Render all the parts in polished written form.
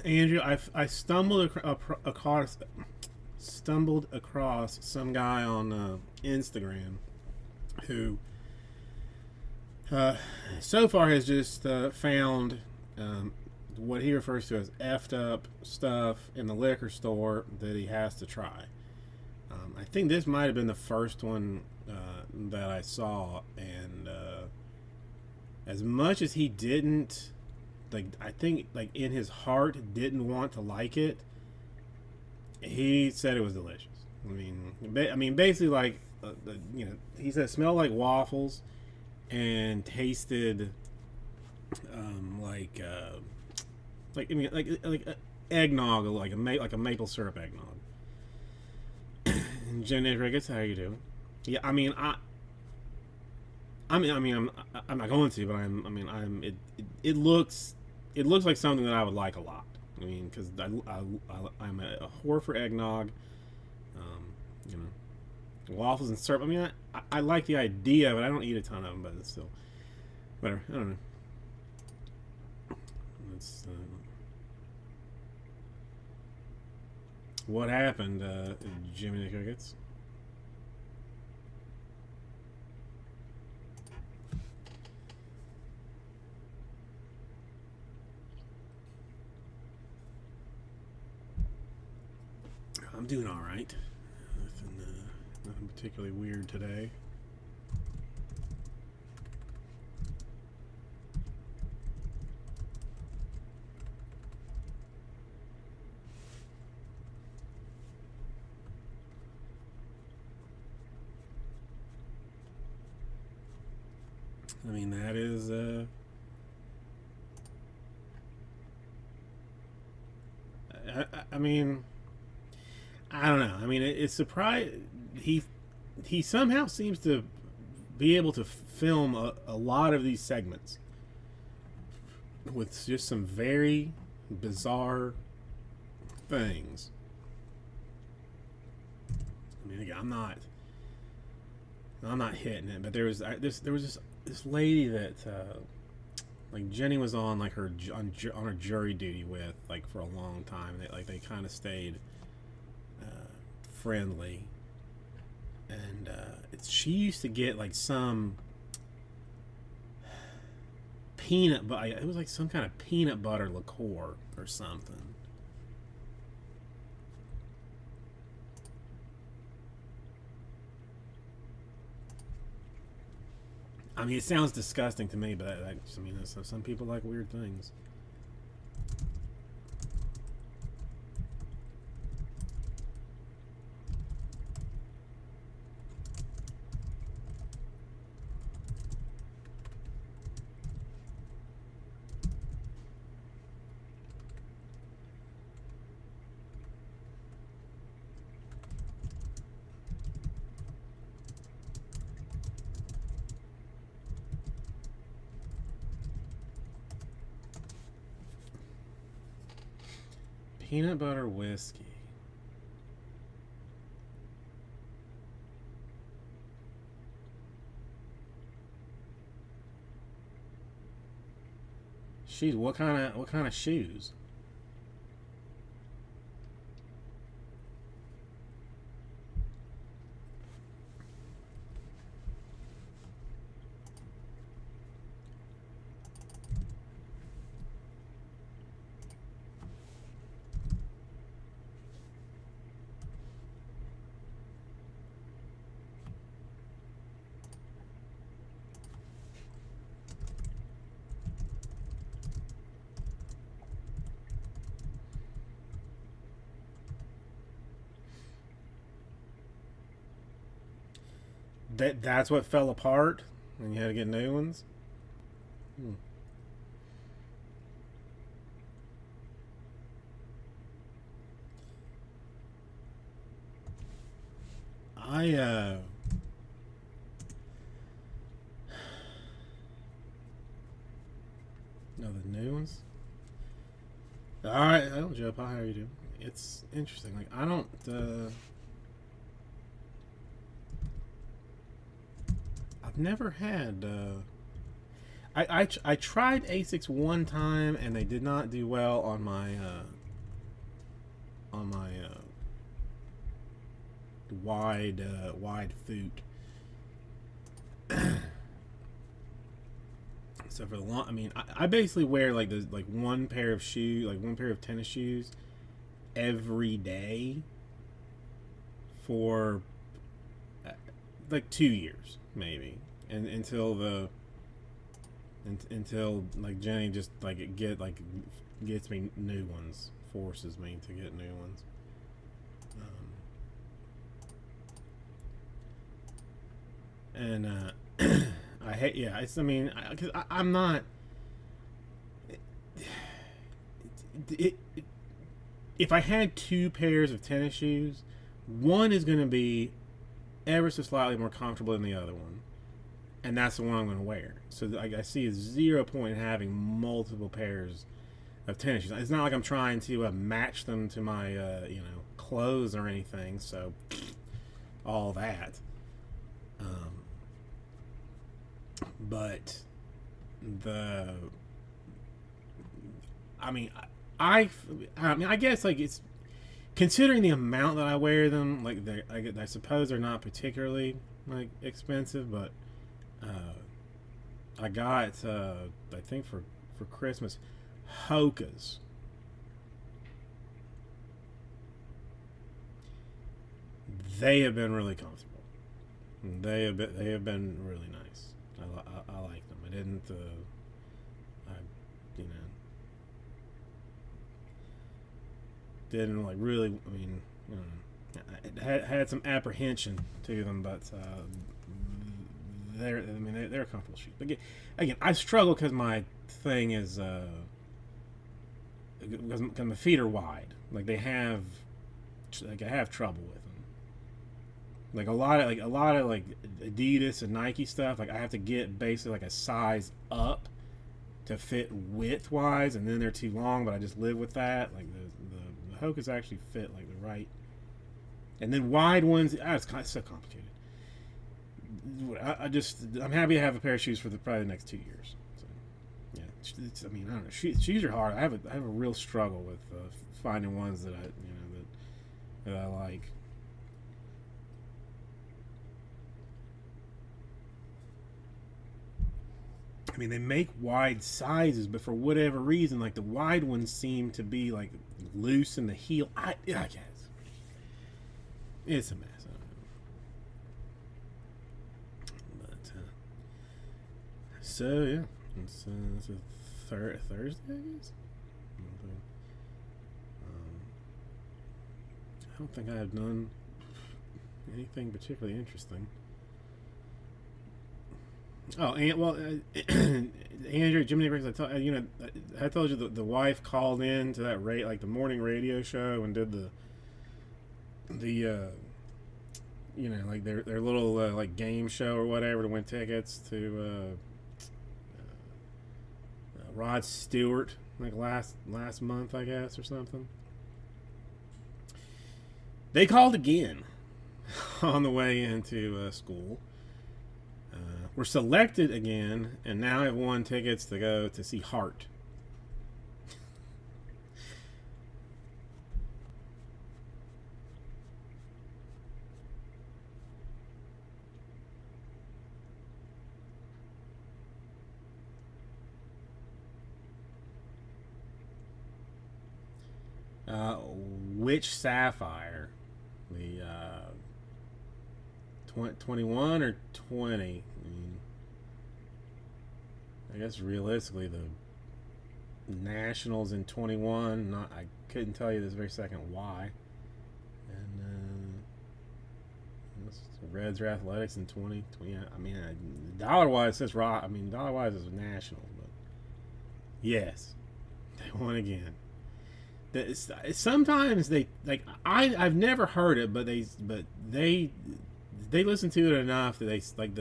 Andrew, I stumbled across some guy on Instagram who uh, so far has just found what he refers to as effed up stuff in the liquor store that he has to try. I think this might have been the first one that I saw, and as much as he didn't like, I think like in his heart didn't want to like it, he said it was delicious. I mean, basically like he said it smelled like waffles and tasted like I mean like eggnog, like a maple syrup eggnog. And Jenny Ricketts, how you doing? Yeah, I'm not going to, but it looks like something that I would like a lot. I mean, because I'm a whore for eggnog, um, you know, waffles and syrup. I mean, I like the idea, but I don't eat a ton of them. But it's still whatever. I don't know. It's, what happened, Jimmy the Crickets? I'm doing all right. Nothing particularly weird today. I mean, that is. I mean, I don't know. I mean, it's surprised he somehow seems to be able to film a lot of these segments with just some very bizarre things. I mean, again, I'm not hitting it, but there was this lady that like Jenny was on like on her jury duty with like for a long time. They kind of stayed friendly, and she used to get like some peanut but it was like some kind of peanut butter liqueur or something. I mean, it sounds disgusting to me, but I mean, some people like weird things. Peanut butter whiskey. Shoes. What kind of shoes? That's what fell apart, and you had to get new ones. Hmm. I no, the new ones. All right, hello Joe. How are you doing? It's interesting. Like I don't. I've never had. I tried Asics one time and they did not do well on my wide foot. So for the long, I mean, I basically wear like the like one pair of shoes, like one pair of tennis shoes, every day for like 2 years maybe, and until like Jenny just like gets me new ones, forces me to get new ones. And I hate, yeah. It's, I mean, because I'm not. If I had two pairs of tennis shoes, one is going to be ever so slightly more comfortable than the other one, and that's the one I'm going to wear. So I see a 0 point in having multiple pairs of tennis shoes. It's not like I'm trying to match them to my clothes or anything. So all that. But I mean, I guess like it's considering the amount that I wear them. Like I suppose they're not particularly like expensive, but I got I think for Christmas Hoka's. They have been really comfortable. They have been really nice. I like them. I didn't I you know didn't like really. I mean, I had some apprehension to them, but they're comfortable shoes. But again, I struggle because my thing is because my feet are wide. Like I have trouble with them. Like a lot of like Adidas and Nike stuff. Like I have to get basically like a size up to fit width wise, and then they're too long. But I just live with that. Like the Hoka's actually fit like the right, and then wide ones. It's so complicated. I'm happy to have a pair of shoes for probably the next 2 years. So, yeah, I mean, I don't know. Shoes are hard. I have a real struggle with finding ones that that I like. I mean, they make wide sizes, but for whatever reason, like the wide ones seem to be like loose in the heel. I guess it's a mess. I don't know. But so yeah, it's a Thursday, I guess. I don't think I have done anything particularly interesting. Oh, and well, Andrew, Jiminy Briggs, I told you the wife called in to that like the morning radio show and did the like their little like game show or whatever to win tickets to Rod Stewart like last month, I guess, or something. They called again on the way into school. Were selected again, and now have won tickets to go to see Heart. Which Sapphire? The 21 or 20? I guess realistically the Nationals in 21. I couldn't tell you this very second why. And Reds or Athletics in 20. I mean, dollar wise says raw. I mean, dollar wise is Nationals, but yes, they won again. Sometimes they like I've never heard it, but they listen to it enough that they like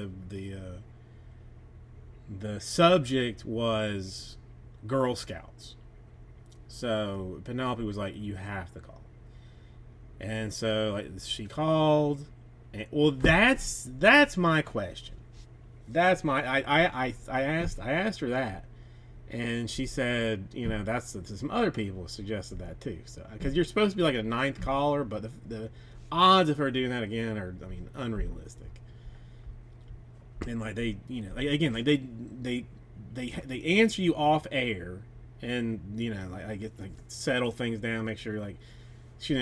the subject was Girl Scouts. So Penelope was like, "You have to call," and so like she called. And, well, that's my question. that's my I asked her that, and she said, that's some other people suggested that too. So because you're supposed to be like a ninth caller, but the odds of her doing that again are, I mean, unrealistic. And like they, again, like they answer you off air, and like I get like settle things down, make sure like so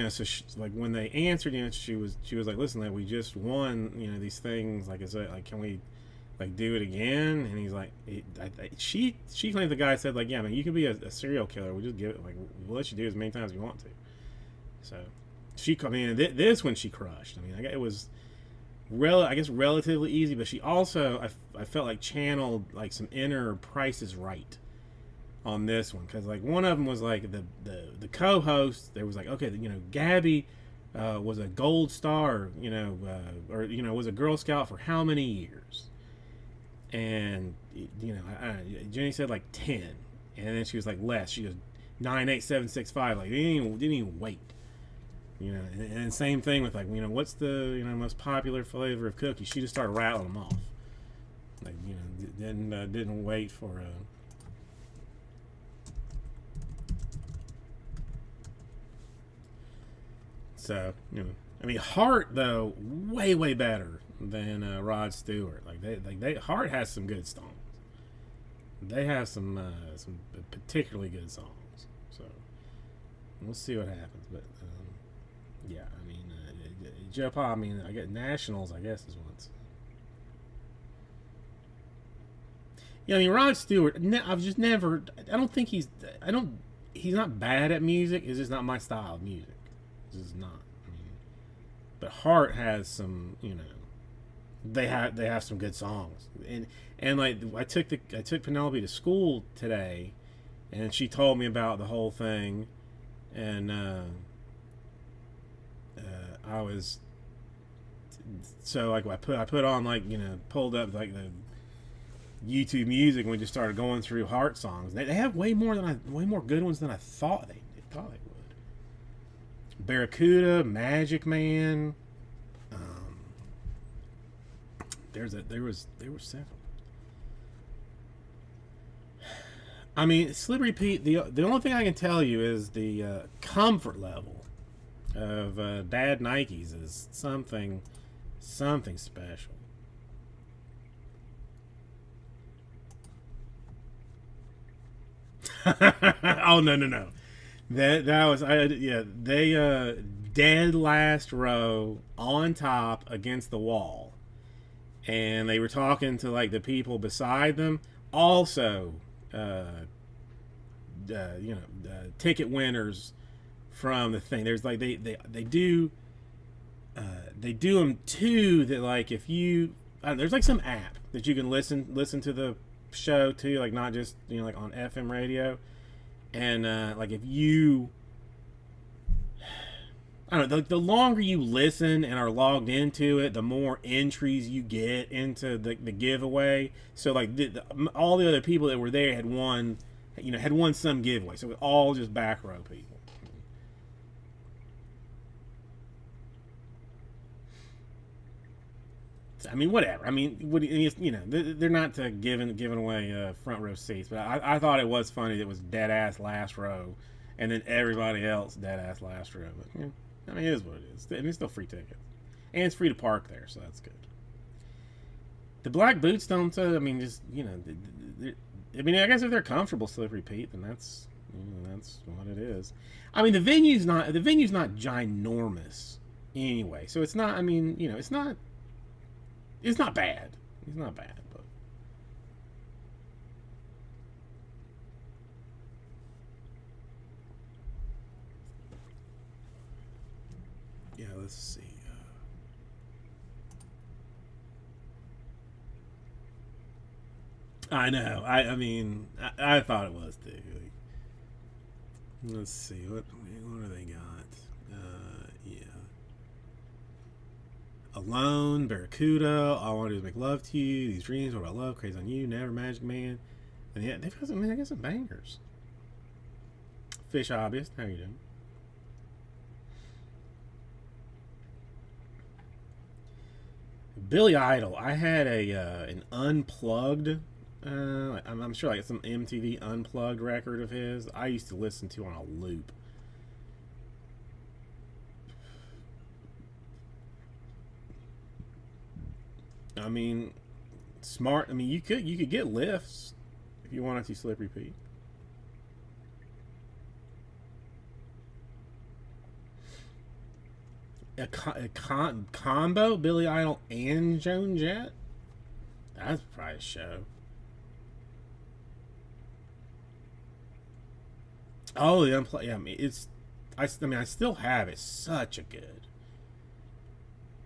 like when they answered, she was like, listen, like we just won, these things, like is it like, can we like do it again? And he's like, she claimed the guy said like, yeah, I mean, you can be a serial killer, we just give it, like we'll let you do it as many times as you want to. So she come in, this one she crushed. I mean, it was I guess relatively easy, but she also I felt like channeled like some inner Price is Right on this one, because like one of them was like the co-host. There was like, okay, Gabby was a gold star, or was a Girl Scout for how many years, and Jenny said like 10, and then she was like less. She goes 98765. Like didn't even wait. And same thing with like, what's the most popular flavor of cookies? She just started rattling them off. Like didn't wait for so I mean, Hart though way better than Rod Stewart. Like they Hart has some good songs. They have some particularly good songs. So we'll see what happens, but. Yeah, I mean, Joe Pa, I mean, I get Nationals, I guess, is once. Yeah, I mean, Rod Stewart, I've just never, he's not bad at music, it's just not my style of music. It's just not. I mean, but Hart has some, they have some good songs. And like, I took Penelope to school today, and she told me about the whole thing, and, I was so like I put on like pulled up like the YouTube music, and we just started going through Heart songs. They have way more good ones than I thought they would. Barracuda, Magic Man. There were several. I mean, Slippery Pete. The only thing I can tell you is the comfort level of Dad Nikes is something special. Oh no. That was they dead last row on top against the wall, and they were talking to like the people beside them. Also, ticket winners from the thing. There's like they do them too. That like if you there's like some app that you can listen to the show too, like not just like on FM radio, and like if you I don't know, the longer you listen and are logged into it, the more entries you get into the giveaway. So like all the other people that were there had won some giveaway. So it was all just back row people. I mean, whatever. I mean, they're not giving away front row seats, but I thought it was funny that it was dead ass last row, and then everybody else dead ass last row. But I mean, it is what it is. And it's still free tickets, and it's free to park there, so that's good. The black boots don't. I mean, just I mean, I guess if they're comfortable, Slippery Pete, then that's what it is. I mean, the venue's not ginormous anyway, so it's not. I mean, it's not. It's not bad. It's not bad, but yeah. Let's see. I know. I mean, I thought it was too. Let's see what do they got? Yeah. Alone, Barracuda, All I Want to Do Is Make Love to You, These Dreams, What About Love, Crazy on You, Never, Magic Man. And yeah, they've got I got some bangers. Fish Hobbyist, how you doing? Billy Idol. I had a an unplugged. I'm sure like some MTV unplugged record of his. I used to listen to on a loop. I mean, smart. I mean, you could get lifts if you wanted to. Slippery Pete. A combo Billy Idol and Joan Jett. That's probably a show. Oh, the unplugged. Yeah, I mean it's. I mean, I still have it. Such a good.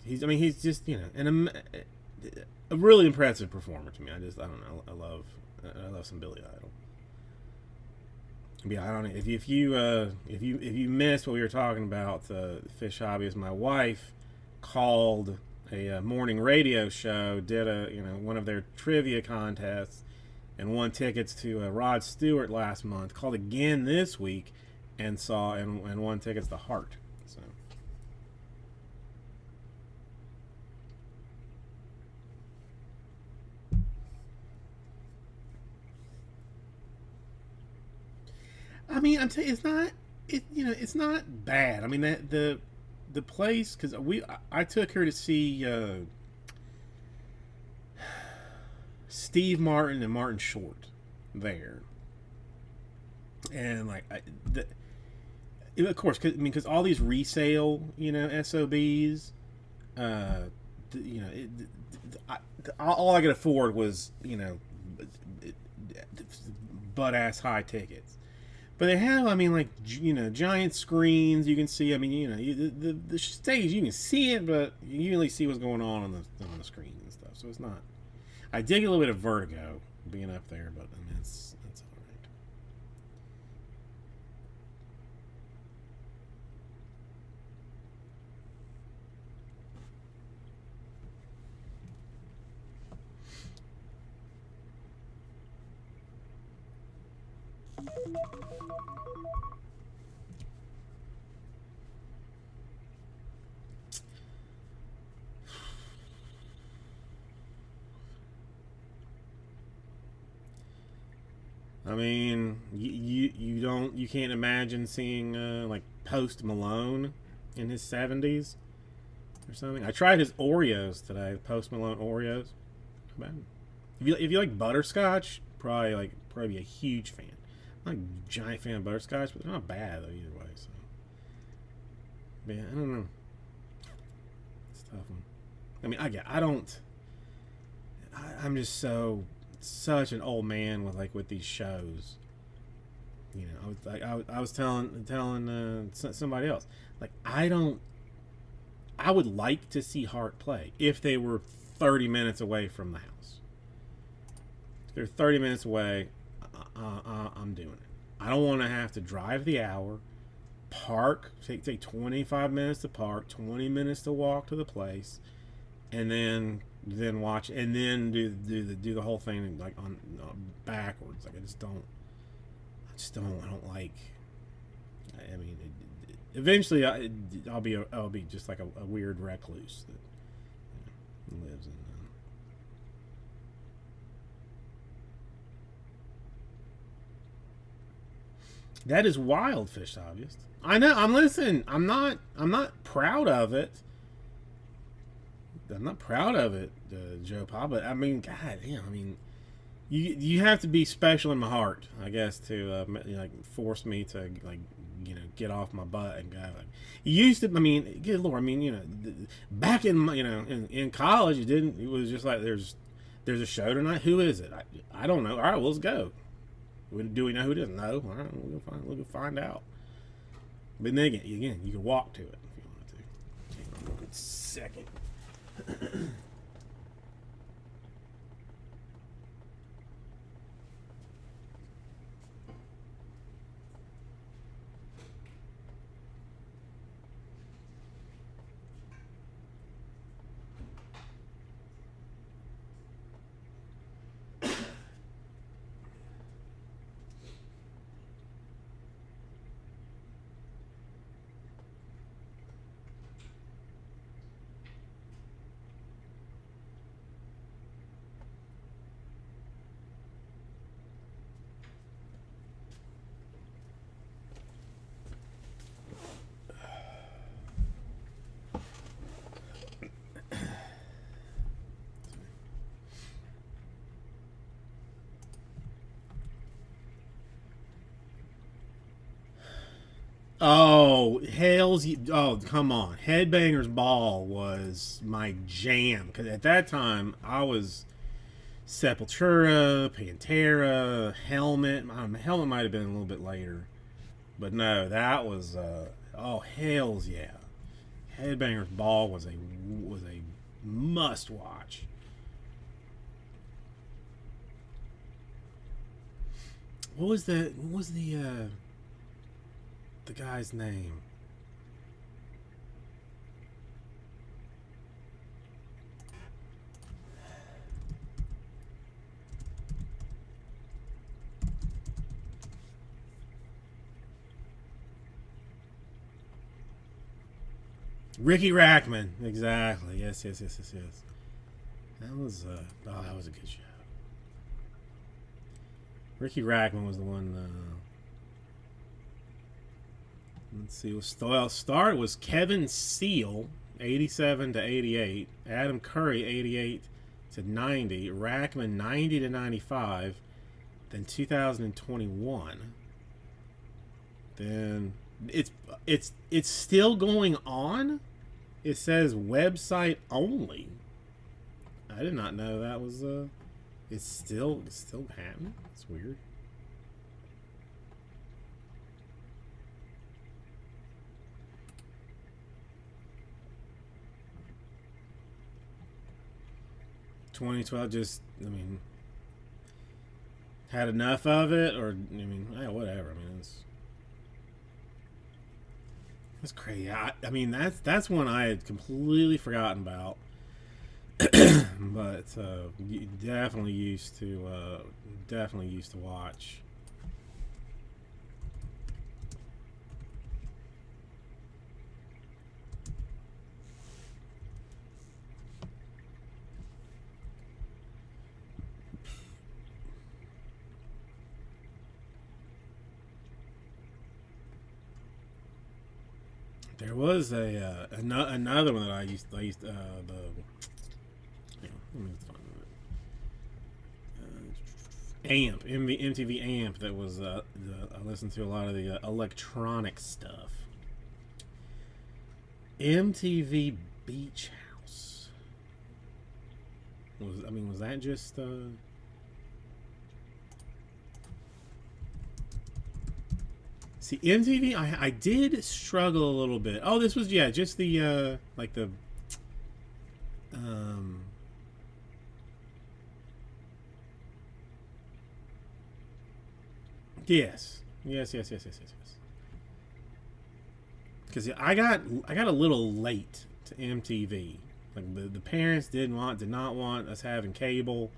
He's. I mean, he's just a really impressive performer to me. I don't know. I love some Billy Idol. But yeah, I don't know if you missed what we were talking about. Fish hobby, my wife called a morning radio show, did one of their trivia contests, and won tickets to Rod Stewart last month. Called again this week, and won tickets to Heart. So I mean, I'm telling you, it's not. It's not bad. I mean, the place because I took her to see Steve Martin and Martin Short there, and like of course, because all these resale SOBs, uh, all I could afford was butt ass high tickets. But they have, I mean, like giant screens. You can see. I mean, the stage you can see it, but you really see what's going on the screen and stuff. So it's not. I did get a little bit of vertigo being up there, but I mean, it's all right. I mean, you can't imagine seeing like Post Malone in his 70s or something. I tried his Oreos today, Post Malone Oreos. Not bad. If you like butterscotch, probably be a huge fan. I'm not a giant fan of butterscotch, but they're not bad though either way. So, but yeah, I don't know. It's a tough one. I mean, I don't. I'm just such an old man with these shows. I was telling somebody else, like I would like to see Hart play if they were 30 minutes away from the house. If they're 30 minutes away, I'm doing it. I don't want to have to drive the hour, park, take 25 minutes to park, 20 minutes to walk to the place, and then watch and then do the whole thing like on backwards. Like I don't like. I mean, eventually I'll be just like a weird recluse that lives in. That is wild, fish obvious. I know. I'm listening. I'm not proud of it. I'm not proud of it, Joe Pa. But I mean, God damn. I mean, you have to be special in my heart, I guess, to like force me to like get off my butt and go. Like, you used to. I mean, good lord. I mean, back in in college, you didn't. It was just like there's a show tonight. Who is it? I don't know. All right, well, let's go. Do we know who it is? No. All right, we'll go find out. But then again, you can walk to it if you wanted to. Hang on 1 second. Oh, oh, come on. Headbangers Ball was my jam. Because at that time, I was Sepultura, Pantera, Helmet. Helmet might have been a little bit later. But no, that was, oh, hells yeah. Headbangers Ball was a must watch. What was the guy's name? Ricky Rackman, exactly. Yes, yes, yes, yes, yes. That was that was a good show. Ricky Rackman was the one. Let's see. Start was Kevin Seal, 87 to 88. Adam Curry, 88 to 90. Rackman, 90 to 95. Then 2021. Then it's still going on. It says website only. I did not know that was it's still happening. It's weird. (2012) just, I mean, had enough of it, or I mean, whatever. I mean, it's crazy. I mean, that's one I had completely forgotten about. But definitely used to watch. There was another one that I used the let me find it. MTV Amp. That was I listened to a lot of the electronic stuff. MTV Beach House. Was that just See, MTV, I did struggle a little bit. Oh, this was, yeah, just the like the um yes. Because I got a little late to MTV. Like the parents did not want us having cable,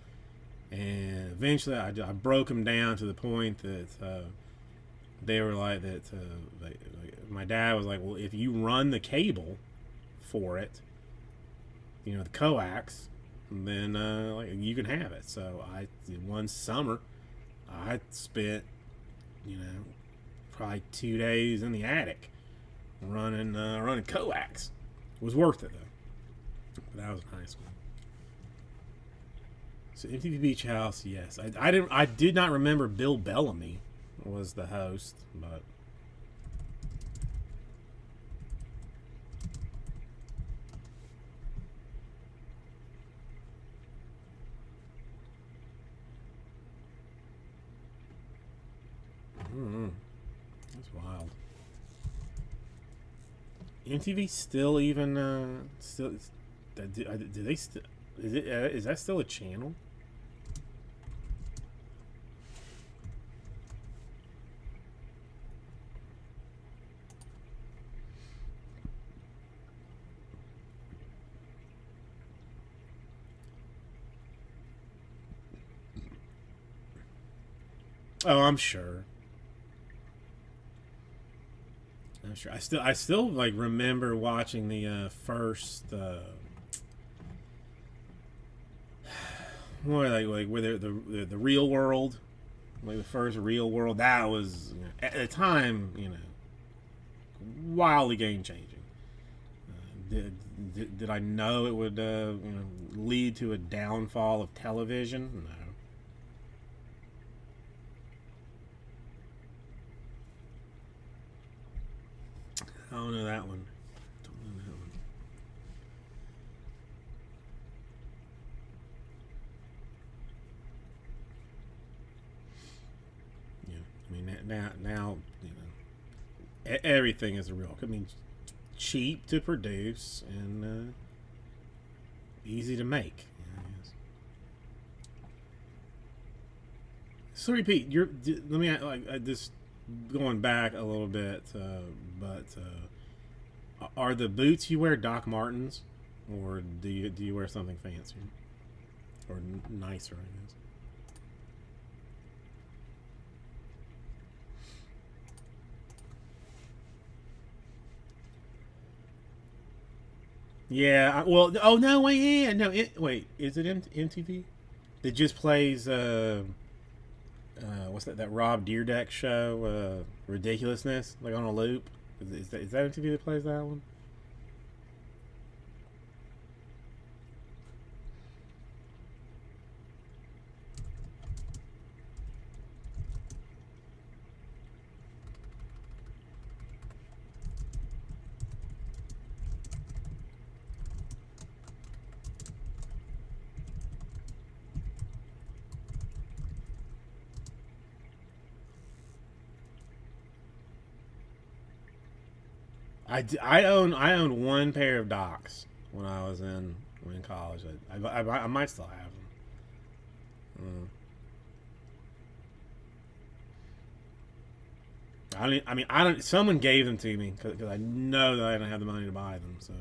and eventually I broke them down to the point that they were like that. My dad was like, "Well, if you run the cable for it, the coax, then like you can have it." So one summer, I spent probably 2 days in the attic running coax. It was worth it though. But that was a nice one. So MTV Beach House, yes. I did not remember Bill Bellamy was the host, but that's wild. MTV still even still do they still is that still a channel? Oh, I'm sure. I'm sure. I still like remember watching the first more like where the real world, like the first real world. That was at the time, wildly game changing. Did I know it would lead to a downfall of television? No. don't know that one. Don't know that one. Yeah, I mean now you know everything is real. I mean, cheap to produce and easy to make. So repeat. Let me like just going back a little bit, but are the boots you wear Doc Martens, or do you wear something fancier or nicer? I guess. Yeah. Well. Oh no. Wait. Yeah. No. Wait. Is it MTV? That just plays. What's that? That Rob Deerdeck show? Ridiculousness, like on a loop. Is that MTV that plays that one? I owned one pair of Docs when I was in college. I might still have them. I mean I don't. Someone gave them to me because I know that I don't have the money to buy them. So.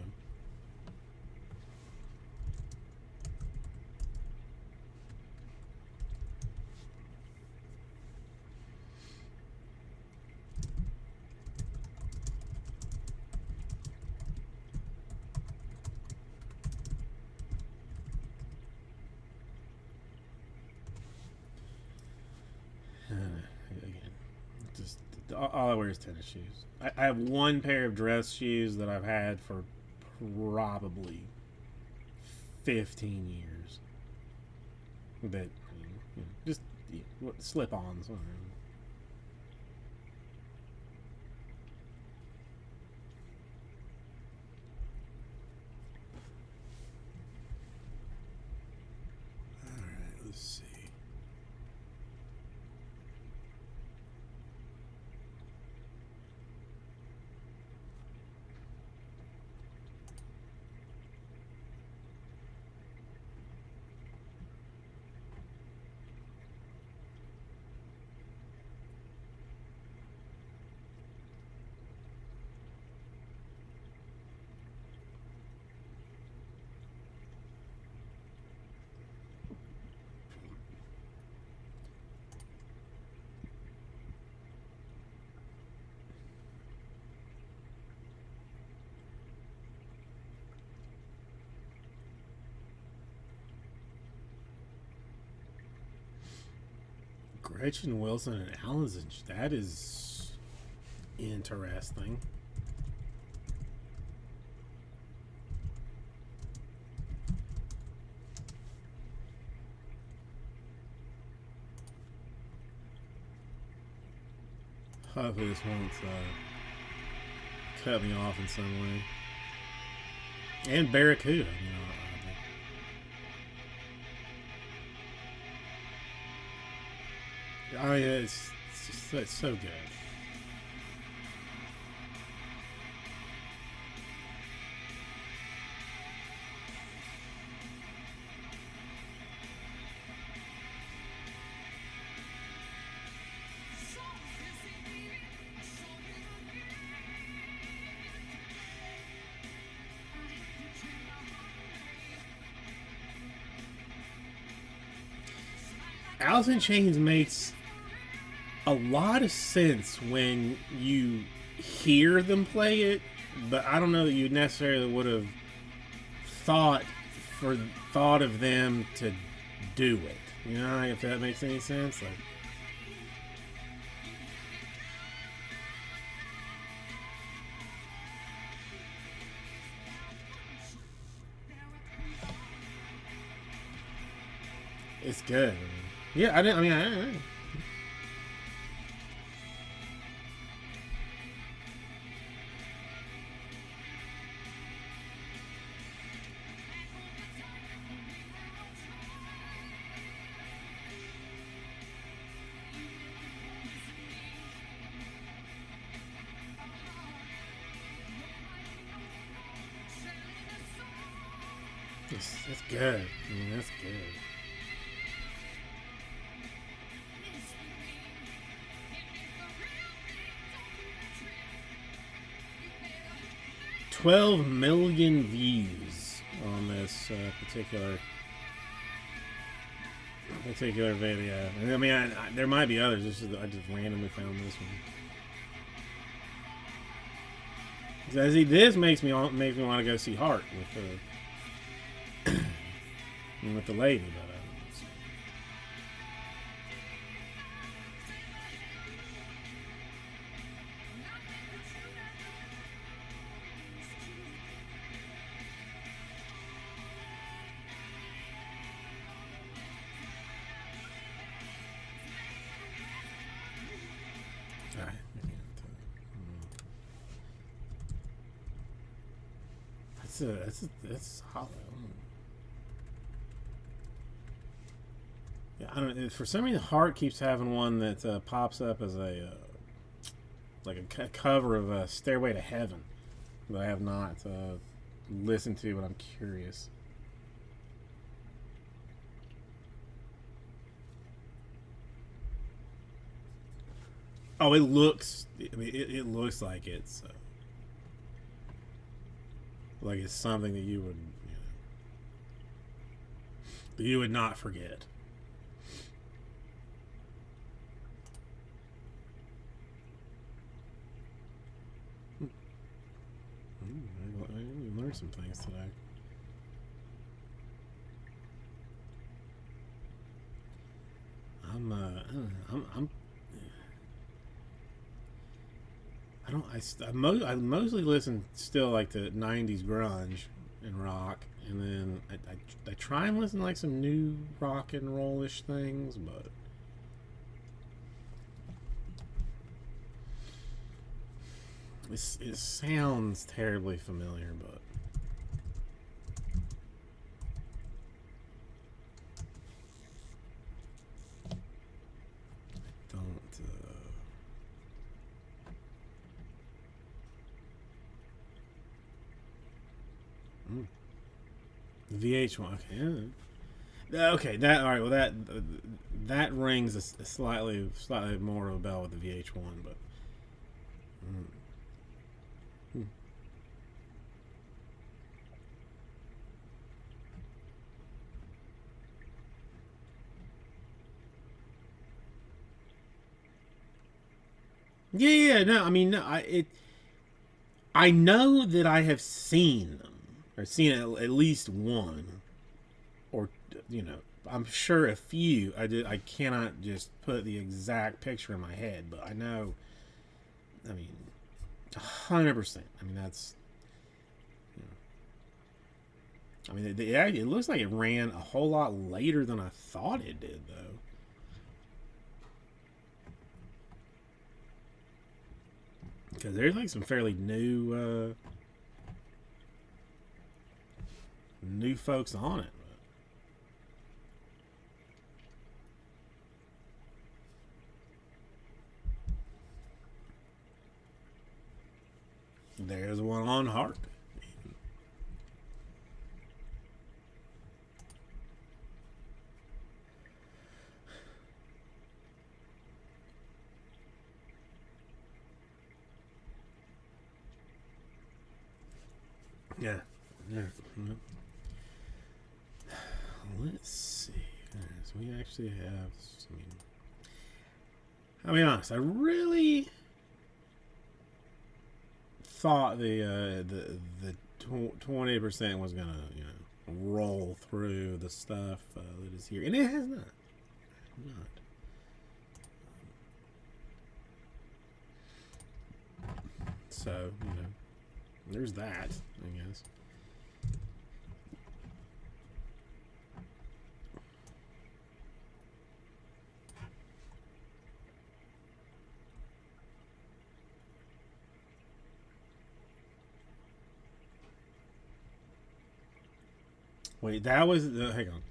Again, just all I wear is tennis shoes. I have one pair of dress shoes that I've had for probably 15 years. That just slip-ons. All right, let's see. Gretchen Wilson and Alan. That is interesting. Hopefully this won't cut me off in some way. And Barracuda, oh yeah, it's so good. Alice in Chains makes a lot of sense when you hear them play it, but I don't know that you necessarily would have thought thought of them to do it. You know, if that makes any sense. Like, it's good. Yeah, I didn't. I mean, I That's good. I mean, that's good. $12 million views on this particular video. I mean, there might be others. I just randomly found this one. See, this makes me want to go see Heart with the lady, but that's solid. Yeah, I don't. For some reason, Heart keeps having one that pops up as a cover of "Stairway to Heaven" that I have not listened to, but I'm curious. Oh, it looks. I mean, it looks like it's something that you would not forget. I learned some things today. I mostly listen still like to 90s grunge and rock, and then I try and listen to like some new rock and roll-ish things, but it sounds terribly familiar, but I don't. VH1. Okay. That all right. Well, that rings a slightly more of a bell with the VH1, but. Yeah. No, I mean, no. I know that I have seen them, or seen at least one, or I'm sure a few. I cannot just put the exact picture in my head, but I know. I mean, 100%. I mean, that's. I mean, it looks like it ran a whole lot later than I thought it did, though. Because there's like some fairly new folks on it. There's one on Heart. Yeah. Let's see. So we actually have. I'll be honest. I really thought the 20% was gonna roll through the stuff that is here, and it has not. So there's that, I guess. Wait, that was hang on.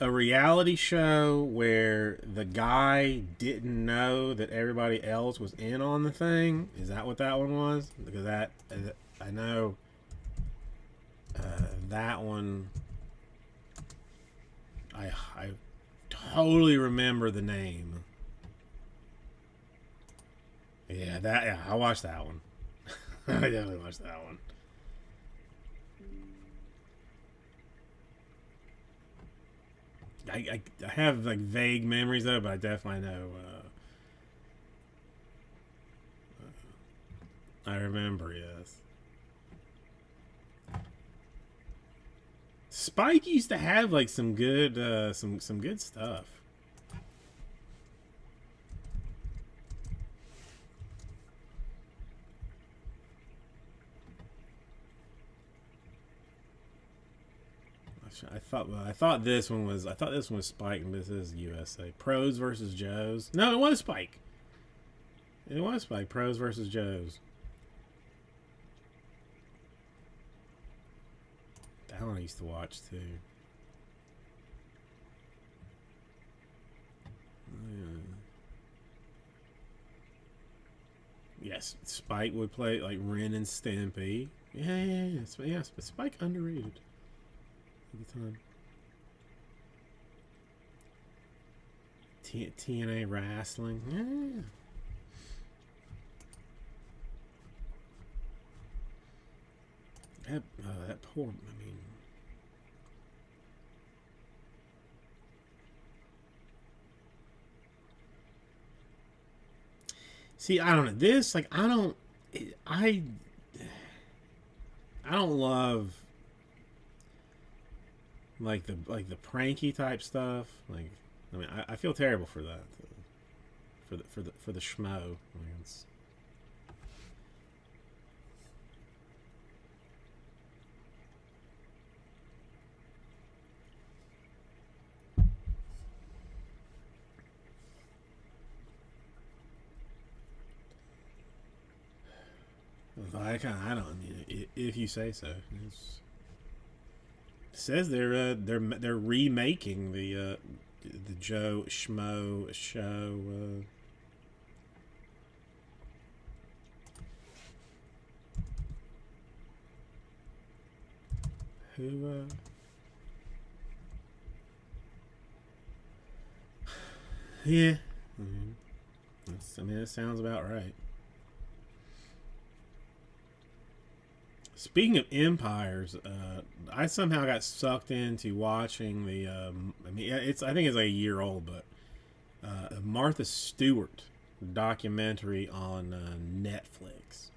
A reality show where the guy didn't know that everybody else was in on the thing. Is that what that one was? Because I know that one, I totally remember the name. Yeah, I watched that one. I definitely watched that one. I have like vague memories of it, but I definitely know. I remember, yes. Spike used to have like some good, some good stuff. I thought this one was Spike, and this is USA. Pros versus Joes. No, it was Spike. It was Spike. Pros versus Joes. That one I used to watch too. Yes, Spike would play like Ren and Stimpy. Yeah. Spike underrated at the time. TNA wrestling. Yeah. That poor. I mean. See, I don't know. This, like, I don't love like the pranky type stuff. Like, I mean, I feel terrible for that, for the schmo. I mean, it's, I don't. I mean, if you say so. It says they're remaking the Joe Schmo show. Who? Yeah. I mean, it sounds about right. Speaking of empires, I somehow got sucked into watching the. I mean, I think it's like a year old, but Martha Stewart documentary on Netflix,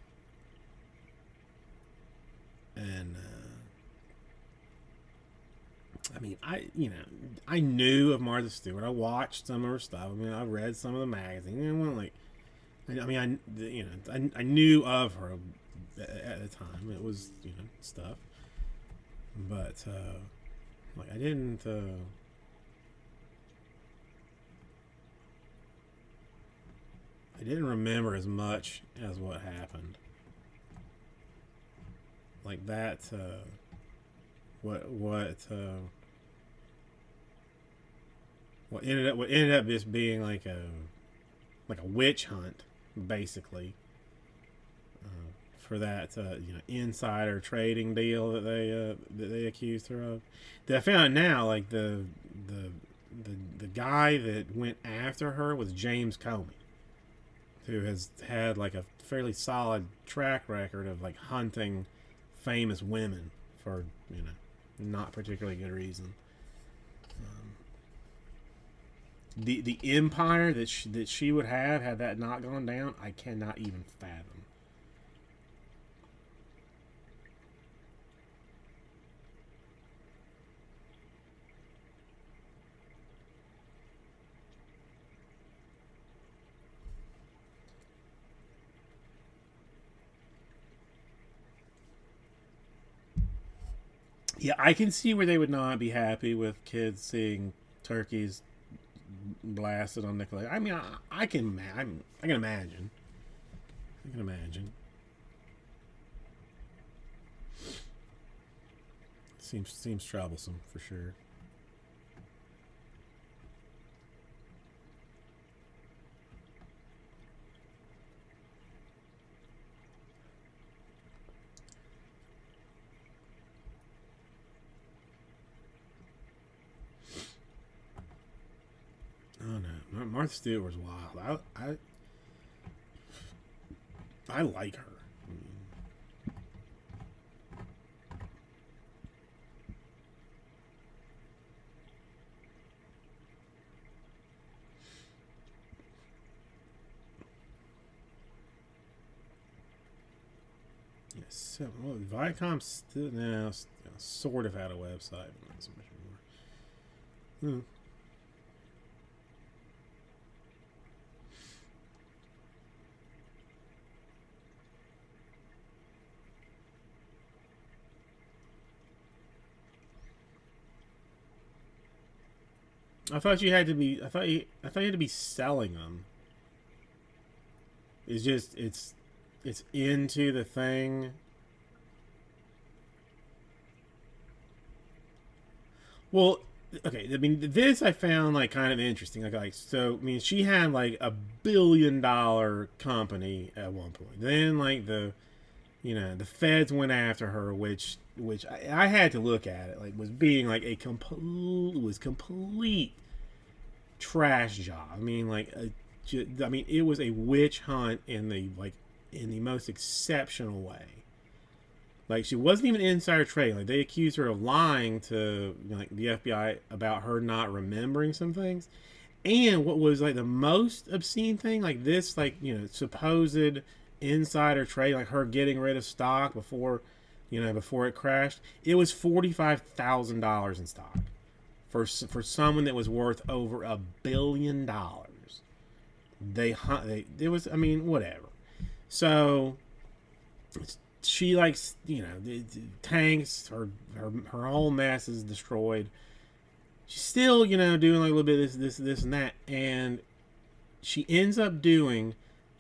and I mean, I knew of Martha Stewart. I watched some of her stuff. I mean, I read some of the magazines. I went like, I mean, I knew of her at the time. It was stuff, but like I didn't. I didn't remember as much as what happened. Like that. What ended up just being like a witch hunt, basically, for that insider trading deal that they accused her of. That I found now, like the guy that went after her was James Comey, who has had like a fairly solid track record of like hunting famous women for not particularly good reason. The empire that she would have had that not gone down, I cannot even fathom. Yeah, I can see where they would not be happy with kids seeing turkeys blasted on Nicolay. I mean, I can imagine. I can imagine. Seems troublesome for sure. Martha Stewart was wild. I like her. Yes, so, well, Viacom still now sort of had a website, but not so much anymore. I thought you had to be. I thought you had to be selling them. It's just it's into the thing. Well, okay. I mean, this I found like kind of interesting. Like so. I mean, she had like $1 billion company at one point. Then like the feds went after her, which I had to look at it like was being like a complete trash job. I mean, I mean, it was a witch hunt in the most exceptional way. Like she wasn't even insider trading. Like they accused her of lying to like the FBI about her not remembering some things. And what was like the most obscene thing, like this, like supposed insider trade, like her getting rid of stock before it crashed. It was $45,000 in stock for someone that was worth over $1 billion. They it was, I mean, whatever. So she likes, tanks, her whole mess is destroyed. She's still, doing like a little bit of this and that, and she ends up doing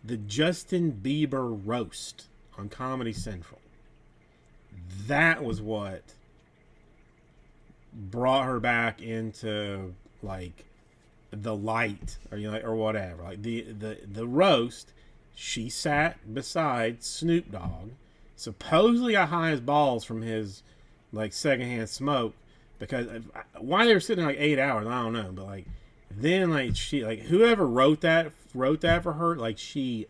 the Justin Bieber roast on Comedy Central. That was what brought her back into like the light, or whatever. Like the roast, she sat beside Snoop Dogg, supposedly got high as balls from his like secondhand smoke, because why they were sitting there like 8 hours, I don't know, but like then like she, like whoever wrote that for her, like you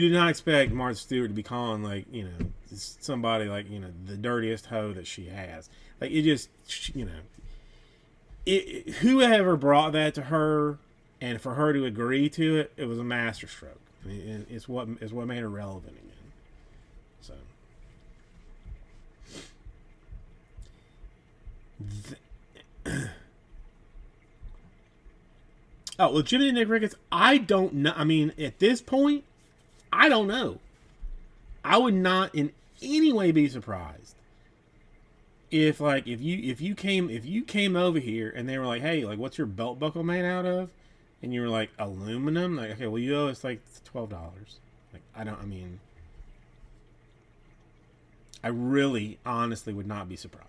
did not expect Martha Stewart to be calling like somebody like the dirtiest hoe that she has. Like it just whoever brought that to her, and for her to agree to it, it was a masterstroke. I mean, it's what made her relevant again. So oh, well, Jimmy and Nick Ricketts, I don't know. I mean, at this point, I don't know. I would not in any way be surprised if you came over here and they were like, hey, like what's your belt buckle made out of? And you were like, aluminum? Like, okay, well you owe us like $12. Like I mean I really honestly would not be surprised.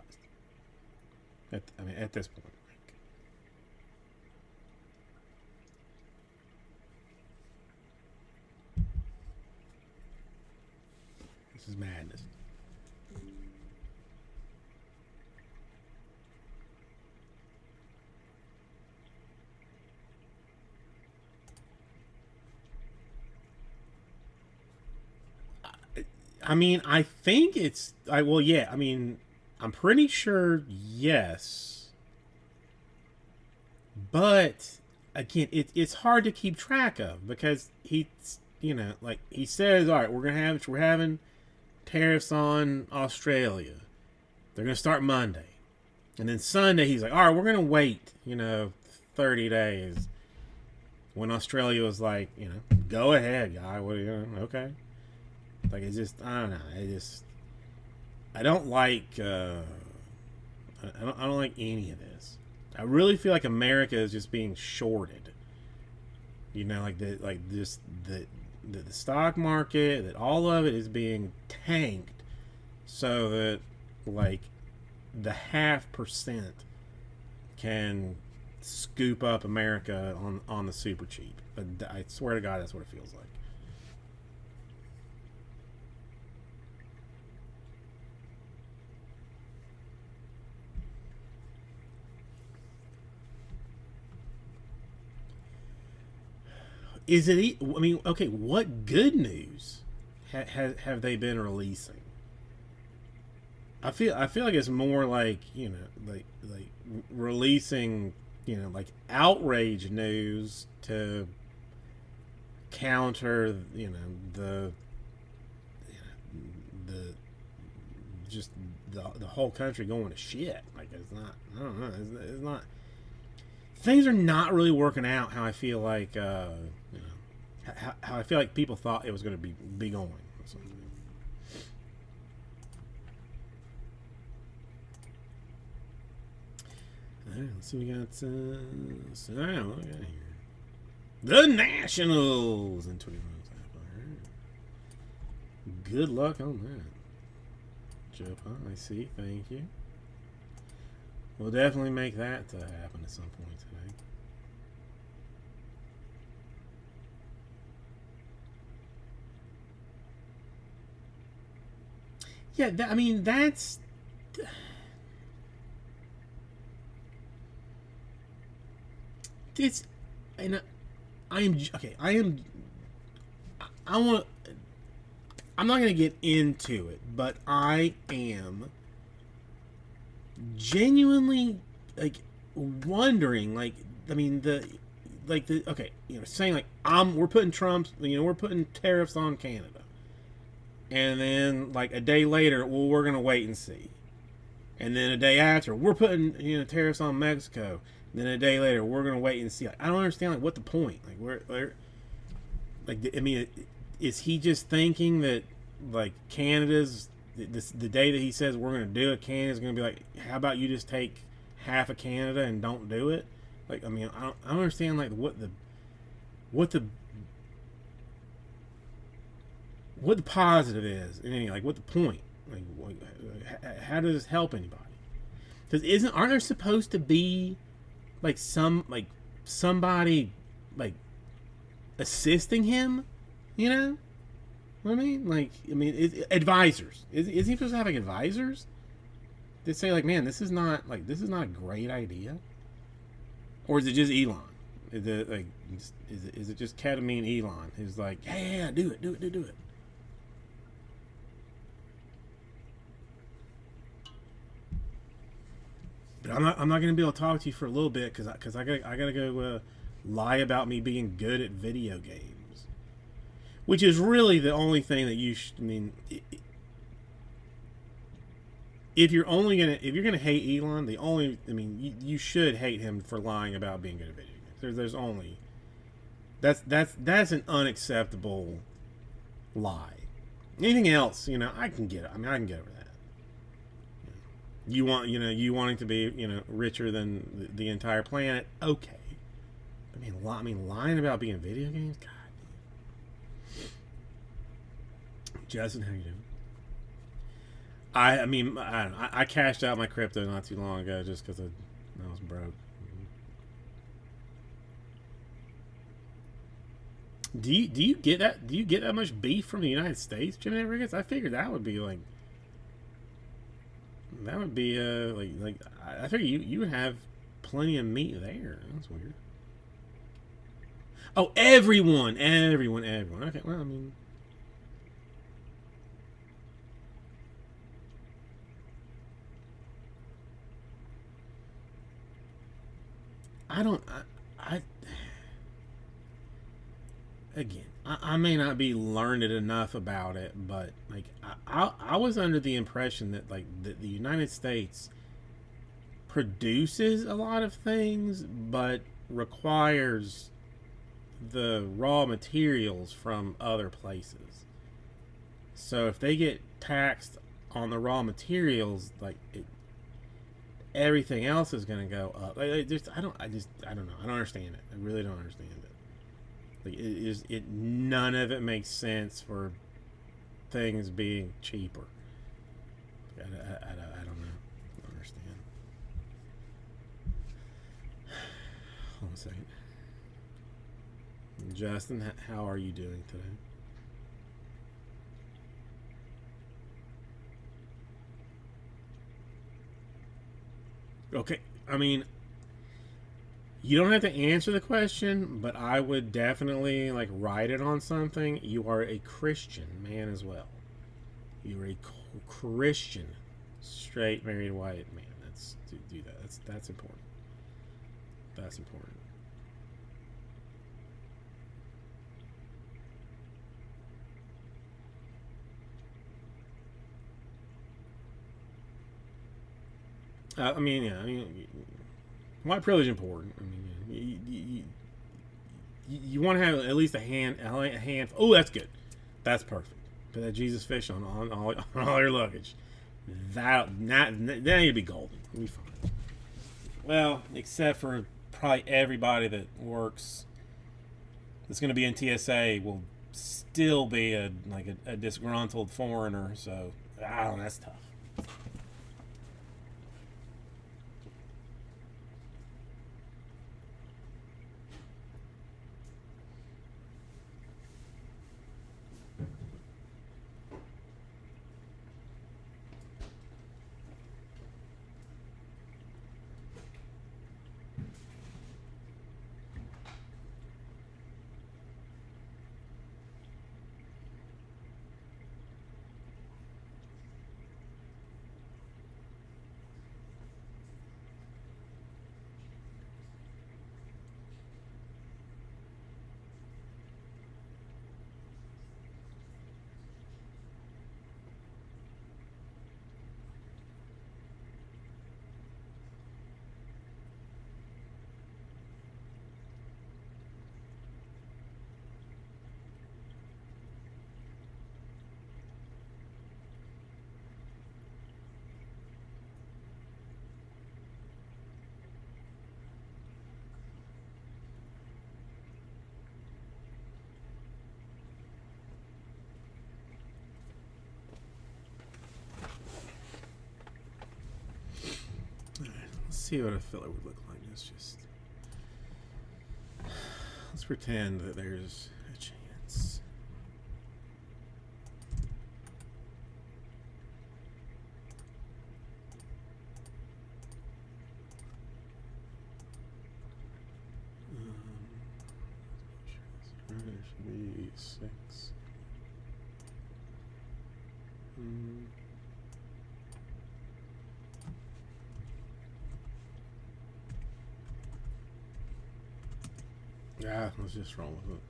At this point. This is madness. I mean, I think well, yeah. I mean, I'm pretty sure yes, but again, it's hard to keep track of because like he says, all right, we're having tariffs on Australia. They're gonna start Monday, and then Sunday he's like, all right, we're gonna wait, 30 days. When Australia was like, go ahead, guy. What are you okay? Like it's just, I don't know. I don't like I don't like any of this. I really feel like America is just being shorted. Like the stock market, that all of it is being tanked, so that like the 0.5% can scoop up America on the super cheap. I swear to God, that's what it feels like. is it? I mean, okay, what good news have they been releasing? I feel like it's more like, like releasing, like outrage news to counter, the the just the whole country going to shit. Like, it's not. I don't know. It's not. Things are not really working out how I feel like, how I feel like people thought it was going to be going. All right, let's see what we got. So, all right, what we got here? The Nationals in 21. Good luck on that, Joe. I see. Thank you. We'll definitely make that happen at some point today. Yeah, I mean, that's. It's. And I am. Okay, I am. I want. I'm not going to get into it, but I am genuinely, like, wondering, like, I mean, okay, saying, like, we're putting we're putting tariffs on Canada, and then, like, a day later, well, we're going to wait and see, and then a day after, we're putting, tariffs on Mexico, and then a day later, we're going to wait and see. Like, I don't understand, like, what the point, like, where like, I mean, is he just thinking that, like, Canada's the day that he says we're going to do it, Canada's going to be like, how about you just take half of Canada and don't do it? Like, I mean, I don't understand, like, what the positive is, and like, what the point? Like, how does this help anybody? Because aren't there supposed to be, like, somebody, like, assisting him? What I mean? Like, advisors. Is he supposed to have, like, advisors that say, like, man, this is not a great idea? Or is it just Elon? Is it just ketamine Elon who's like, yeah, do it. But I'm not going to be able to talk to you for a little bit because I gotta go lie about me being good at video games, which is really the only thing that you should. I mean, if you're gonna hate Elon, you should hate him for lying about being good at video games. There's only that's an unacceptable lie. Anything else, I can get it. I can get over that. You wanting to be, richer than the entire planet. Okay. Lying about being in video games. God. Justin, how you doing? I cashed out my crypto not too long ago just because I was broke. Do you get that? Do you get that much beef from the United States, Jimmy Enriquez? I figured that would be like. That would be like I figure you have plenty of meat there. That's weird. Oh, everyone. Okay, well, I may not be learned enough about it, but like I was under the impression that the United States produces a lot of things, but requires the raw materials from other places. So if they get taxed on the raw materials, everything else is going to go up. I don't know. I don't understand it. I really don't understand it. None of it makes sense for things being cheaper. I don't know. I don't understand. Hold on a second. Justin, how are you doing today? Okay, You don't have to answer the question, but I would definitely like write it on something. You are a Christian man as well. You are a Christian, straight, married, white man. Do that. That's important. That's important. I mean, yeah. I mean, white privilege is important. I mean, you want to have at least a hand. Oh, that's good. That's perfect. Put that Jesus fish on all your luggage. That need to be golden. It'll be fine. Well, except for probably everybody that works that's going to be in TSA will still be a disgruntled foreigner. So I don't know. That's tough. Let's see what a filler would look like. Let's pretend that there's a chance. There should be 6. Yeah, let's just roll with it.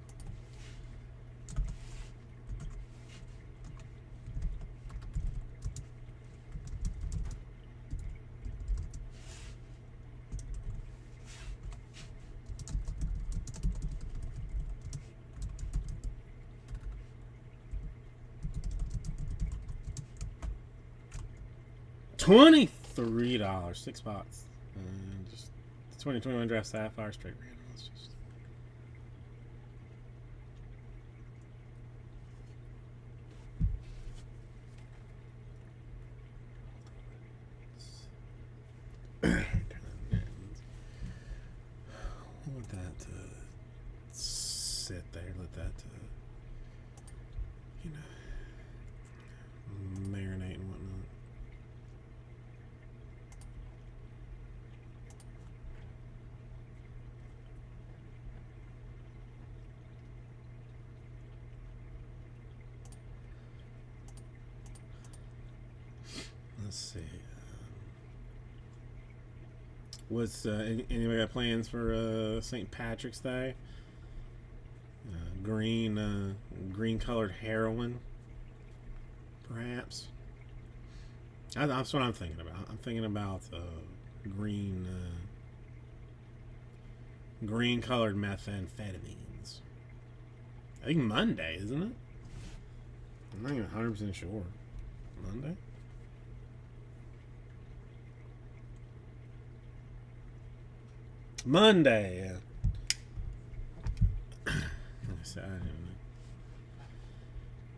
$23, 6 spots, and just 2021 draft sapphire straight random. Let's just. Let that sit there. Let that marinate and whatnot. Let's see. What's anybody got plans for St. Patrick's Day? Green colored heroin, perhaps. That's what I'm thinking about. I'm thinking about green colored methamphetamines. I think Monday, isn't it? I'm not even 100% sure. Monday? Monday.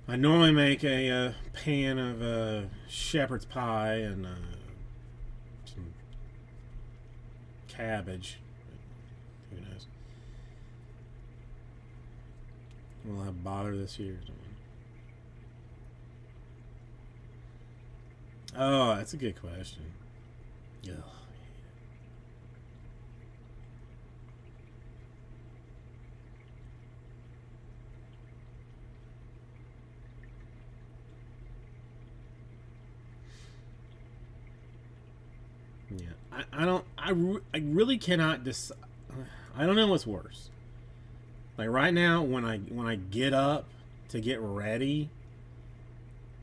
I normally make a pan of shepherd's pie and some cabbage. Who knows? Will I bother this year? Oh, that's a good question. Yeah. Yeah, I don't, I really cannot I don't know what's worse. Like right now, when I get up to get ready,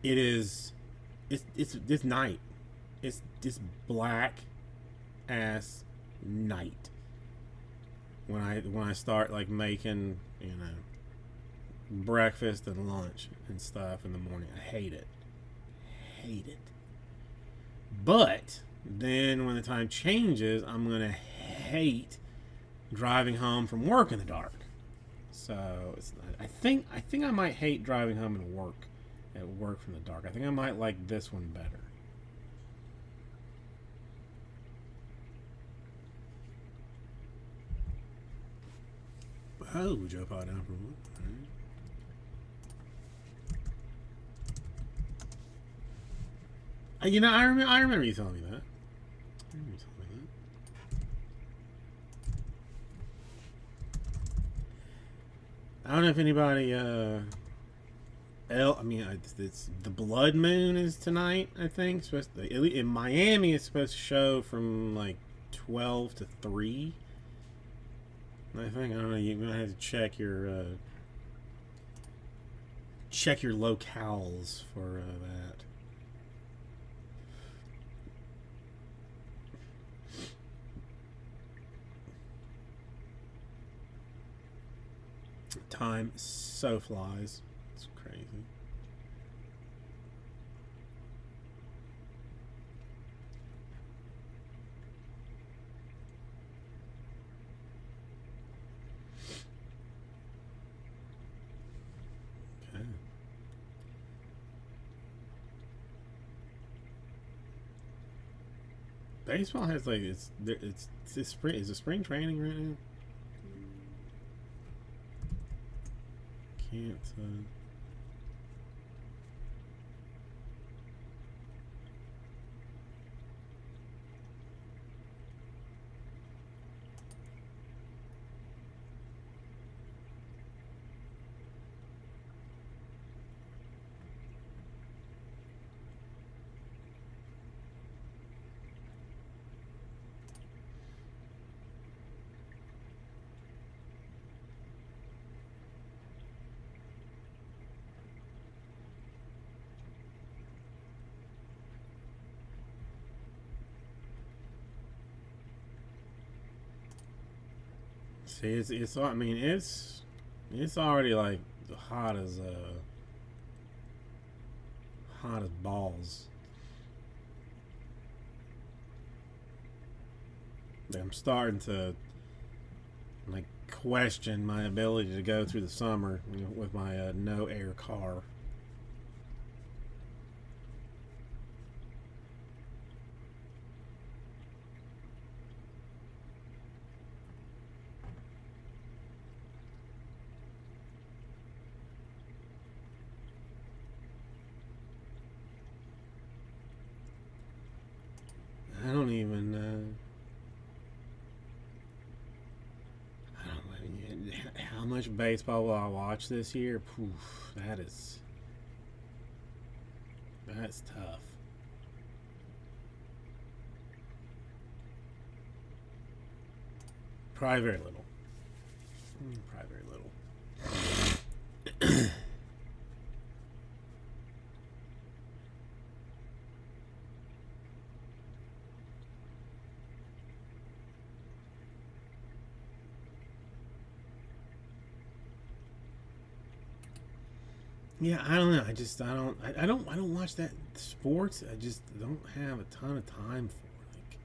it is, it's night. It's this black ass night. When I start like making, breakfast and lunch and stuff in the morning, I hate it. Hate it. But then when the time changes, I'm gonna hate driving home from work in the dark. So I think I might hate driving home at work from the dark. I think I might like this one better. Oh, Joe Pot down for what? I remember you telling me that. I don't know if anybody. I mean, it's the blood moon is tonight. I think supposed to, in Miami, it's supposed to show from like 12 to 3. I think I don't know. You're gonna have to check your locales for that. Time so flies. It's crazy. Okay. Baseball has like it's spring. Is it spring training right now? Can't. See, it's. I mean, it's already like hot as hot as balls. I'm starting to like question my ability to go through the summer, with my no air car. I don't even. I don't know how much baseball will I watch this year. Poof, that's tough. Probably very little. Probably very little. Yeah, I don't know. I don't watch that sports. I just don't have a ton of time for it. Like,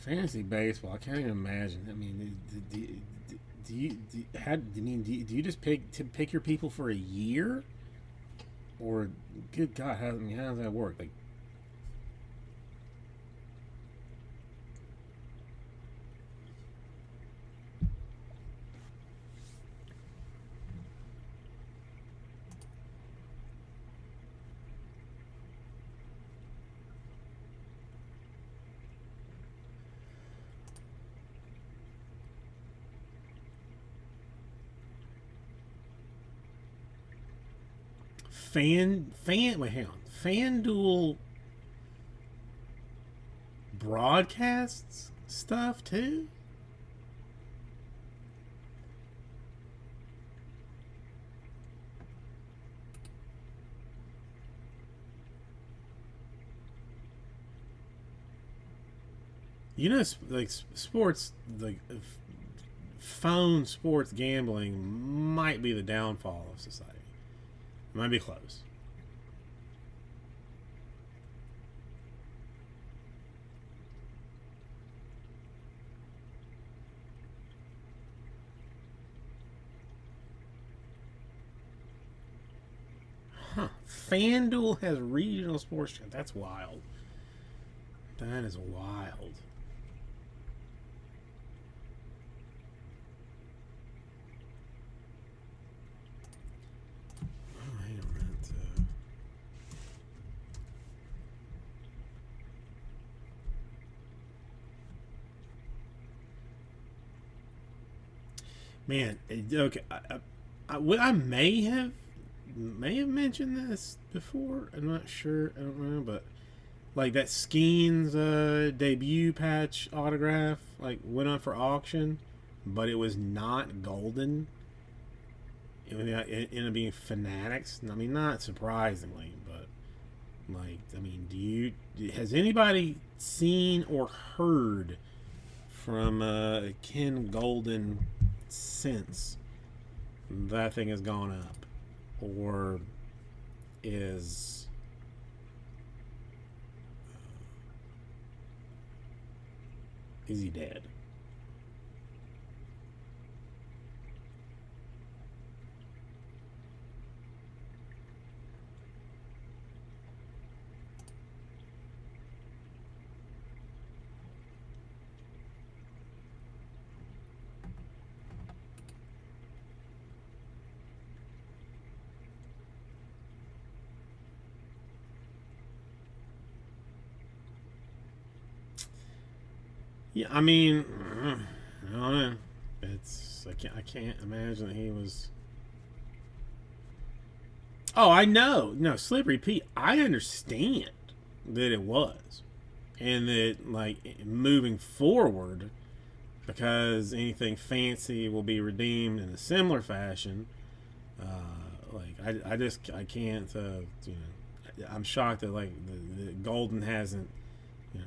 fantasy baseball. I can't even imagine. I mean, do you just pick your people for a year, or good God, how does that work? Like, wait, hang on, FanDuel broadcasts stuff too. You know, like sports, like phone sports gambling might be the downfall of society. It might be close. Huh. FanDuel has regional sports channels. That's wild. That is wild. Oh, hang on that. Man, okay. I may have mentioned this before. I'm not sure. I don't know, but like that Skeens debut patch autograph, like went up for auction, but it was not golden. It ended up being Fanatics. I mean, not surprisingly, but like, I mean, has anybody seen or heard from Ken Golden since that thing has gone up, or is he dead? Yeah, I mean, I don't know. I can't imagine that he was. Oh, I know. No, Slippery Pete. I understand that it was, and that like moving forward, because anything fancy will be redeemed in a similar fashion. I can't. I'm shocked that like the Golden hasn't, you know,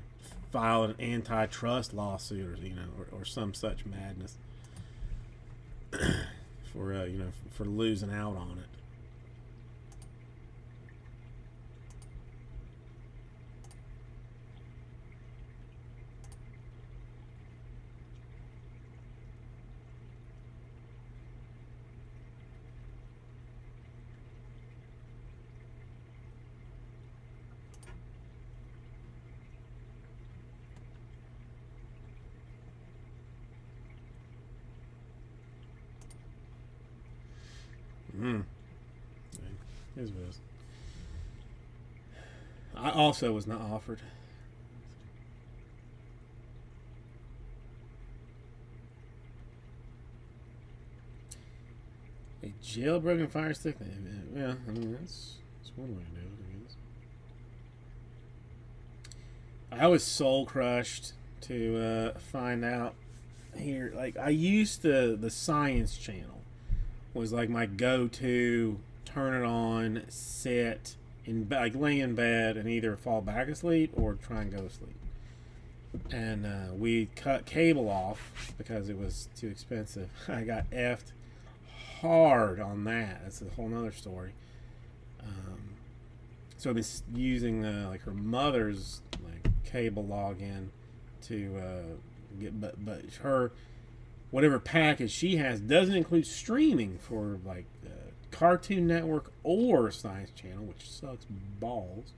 filed an antitrust lawsuit, or or some such madness for for losing out on it. Mm. Here's what it is. I also was not offered a jailbroken fire stick. Yeah, I mean that's one way to do it, I guess. I was soul crushed to find out here. Like, I used the Science Channel was like my go-to. Turn it on, sit in, like, lay in bed and either fall back asleep or try and go to sleep. And we cut cable off because it was too expensive. I got effed hard on that. That's a whole nother story. Um, so I've been using like her mother's like cable login to get, but her whatever package she has doesn't include streaming for like Cartoon Network or Science Channel, which sucks balls.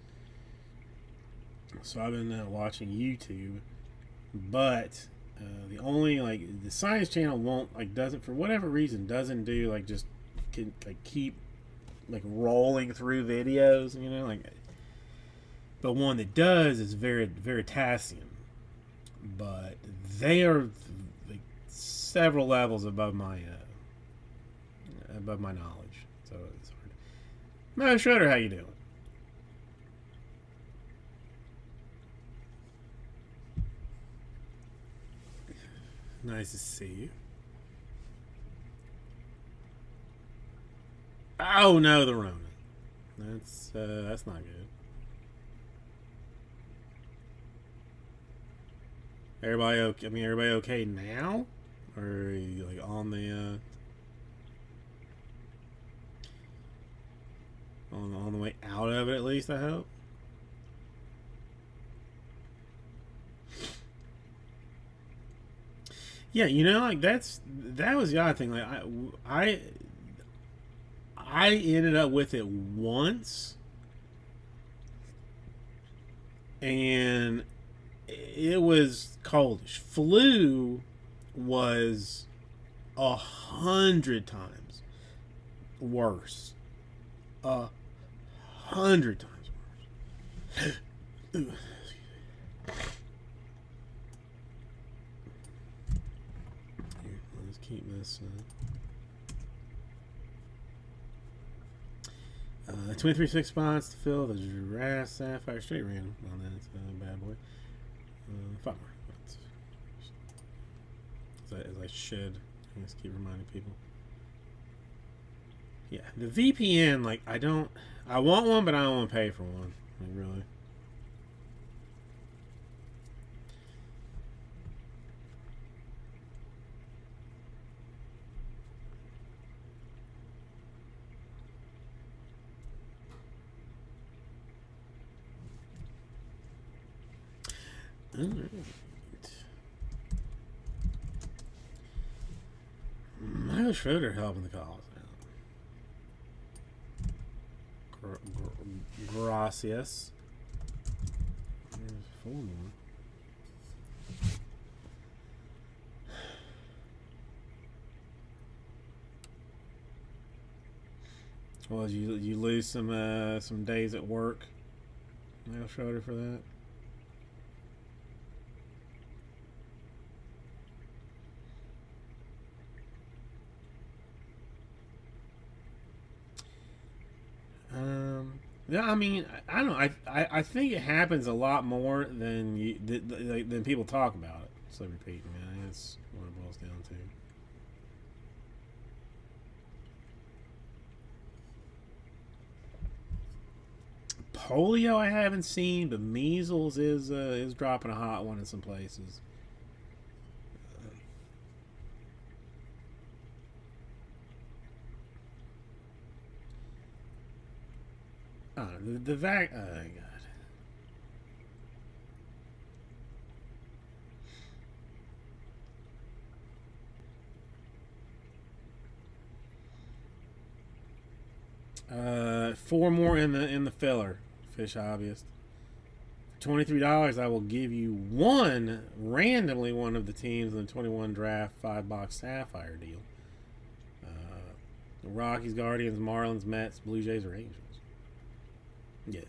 So I've been watching YouTube, but the only like the Science Channel won't like doesn't for whatever reason doesn't do like just can like keep like rolling through videos, you know, like. But one that does is Veritasium, but they are like several levels above my knowledge, so it's hard. Mo Schroeder, how you doing? Nice to see you. Oh no, the Rona. That's not good. Everybody okay? I mean, everybody okay now, or are you like on the on the way out of it at least? I hope. Yeah, you know, like that was the odd thing. Like I ended up with it once, and it was coldish. Flu was 100 times worse. 100 times worse. Here, let's keep this. 23 spots to fill the Jurassic Sapphire straight random on that bad boy. 5 more. As I should. I just keep reminding people. Yeah, the VPN, like, I want one, but I don't want to pay for one. Like, really. All right. Michael Schroeder helping the cause out. Gracias. There's 4 more. Well, you lose some days at work, Michael Schroeder, for that? Yeah, I mean, I don't know. I think it happens a lot more than people talk about it. So repeating, man, that's what it boils down to. Polio, I haven't seen, but measles is dropping a hot one in some places. The vac. Oh god. 4 more in the filler. Fish hobbyist. For $23, I will give you randomly one of the teams in the 21 draft 5-box Sapphire deal. The Rockies, Guardians, Marlins, Mets, Blue Jays, or Angels. Yes.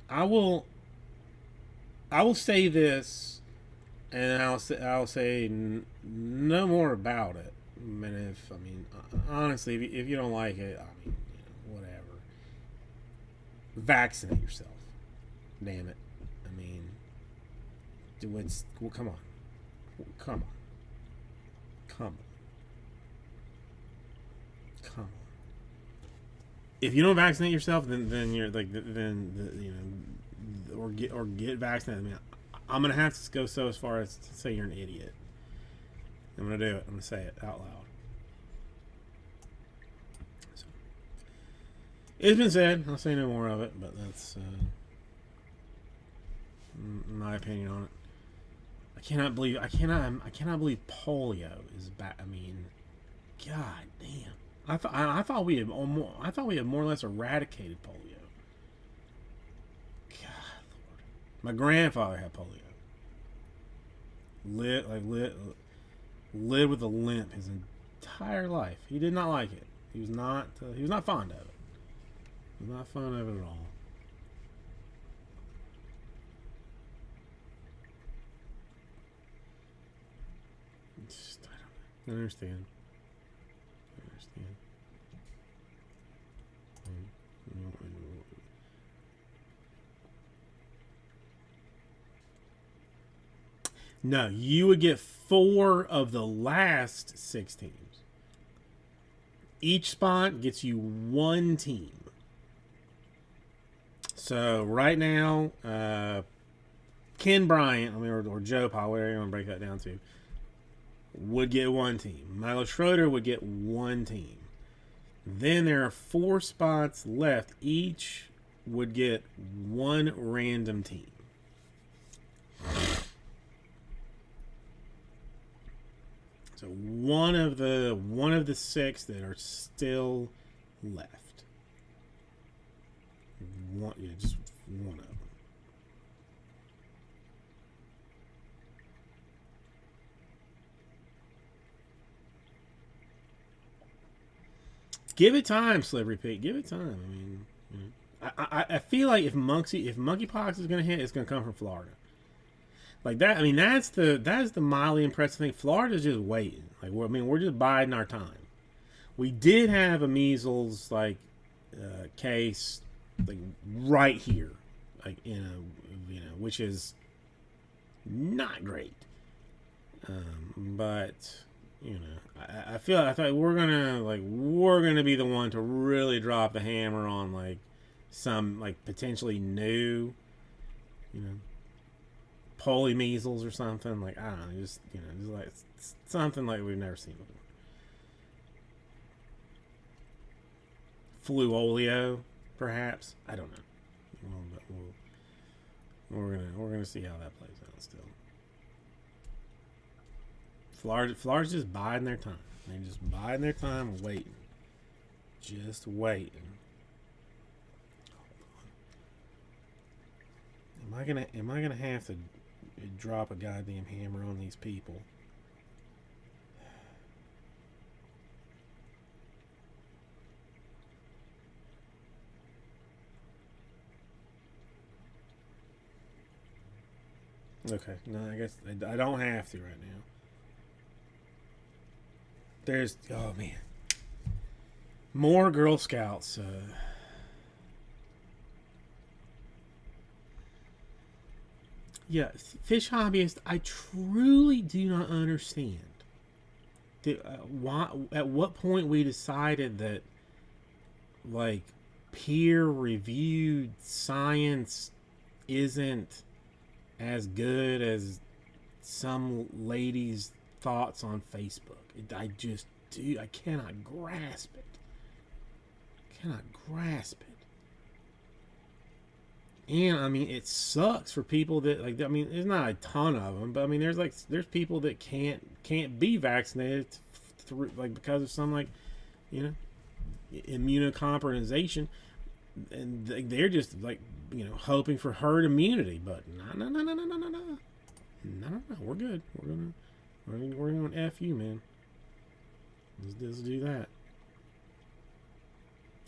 I will say this, and I'll say no more about it. Honestly, if you don't like it, whatever. Vaccinate yourself. Damn it. Come on. Come on. Come on. Come on. If you don't vaccinate yourself, then you're like or get vaccinated. I'm gonna have to go so as far as to say you're an idiot. I'm gonna do it. I'm gonna say it out loud. So, It's been said. I'll say no more of it, but that's my opinion on it. I cannot believe polio is back. I mean, god damn. I thought we had more or less eradicated polio. God, Lord. My grandfather had polio. Lived with a limp his entire life. He did not like it. He was not fond of it. He was not fond of it at all. Just, I don't understand. No, you would get 4 of the last 6 teams. Each spot gets you 1 team. So right now, Ken Bryant, or Joe Powell, whatever you want to break that down to, would get 1 team. Milo Schroeder would get 1 team. Then there are 4 spots left. Each would get 1 random team. So one of the 6 that are still left. Just one of them. Give it time, Slippery Pete. Give it time. I mean, I feel like if monkeypox is going to hit, it's going to come from Florida. Like that. I mean, that's the mildly impressive thing. Florida's just waiting. Like, we're just biding our time. We did have a measles case right here, which is not great. But I thought we're gonna be the one to really drop the hammer on some potentially new, polymeasles or something. I don't know, just something like we've never seen before. Fluolio, perhaps. I don't know. But we're gonna see how that plays out still. Florida's just biding their time. They're just biding their time, waiting. Just waiting. Am I gonna have to drop a goddamn hammer on these people? Okay, no, I guess I don't have to right now. There's, oh man, more Girl Scouts. Yeah, fish hobbyist. I truly do not understand why. At what point we decided that peer-reviewed science isn't as good as some lady's thoughts on Facebook. I cannot grasp it. And I mean, it sucks for people that there's not a ton of them, but I mean, there's people that can't be vaccinated through because of some immunocompromisation, and they're just hoping for herd immunity. But no, we're good. We're gonna F you, man. Let's do that.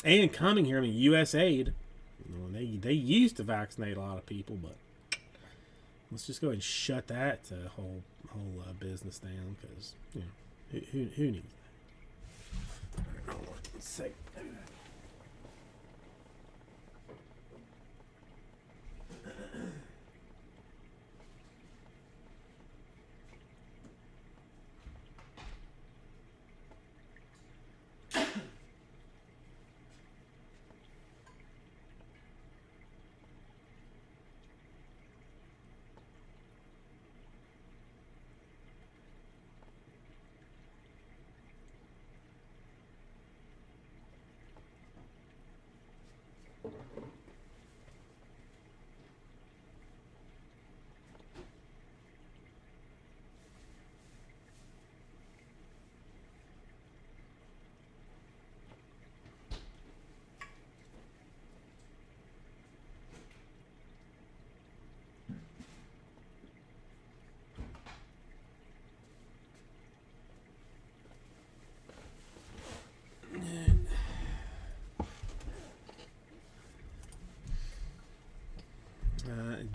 And coming here, I mean, USAID, they used to vaccinate a lot of people, but let's just go ahead and shut that whole business down, because who needs that? Hold on, let's see.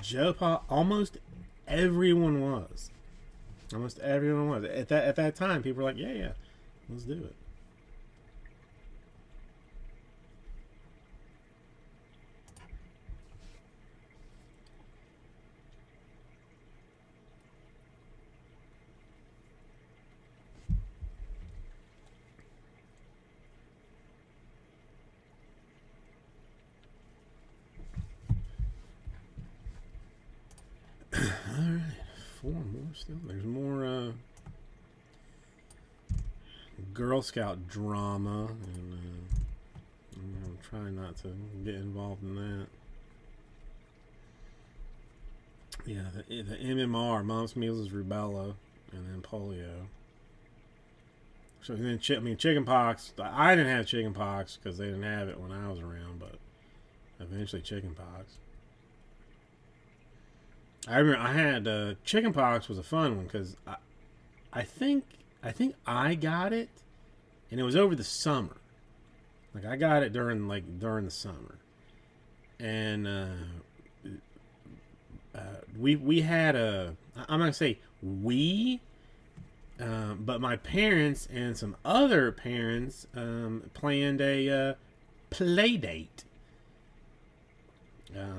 Joe Pa, almost everyone was. Almost everyone was. At that time, people were like, yeah, yeah, let's do it. Alright, 4 more still. There's more Girl Scout drama, and I'm trying not to get involved in that. Yeah, the MMR, Mom's Measles, Rubella, and then polio. So then, chicken pox. I didn't have chicken pox because they didn't have it when I was around, but eventually chicken pox. I remember I had chicken pox was a fun one because I think I got it, and it was over the summer. Like I got it during the summer, and we had a, I'm not gonna say we, but my parents and some other parents planned a play date.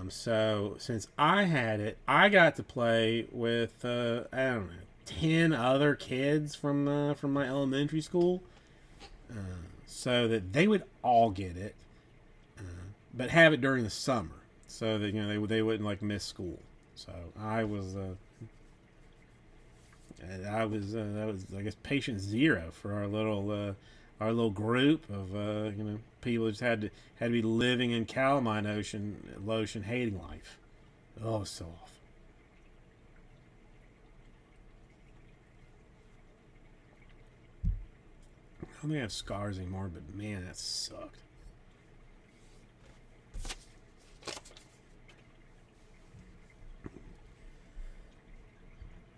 So since I had it, I got to play with I don't know, 10 other kids from my elementary school, so that they would all get it, but have it during the summer, so that they wouldn't like miss school. So I was that was I guess patient zero for our little group of people who just had to be living in calamine lotion, hating life. Oh, so awful. I don't think I have scars anymore, but man, that sucked.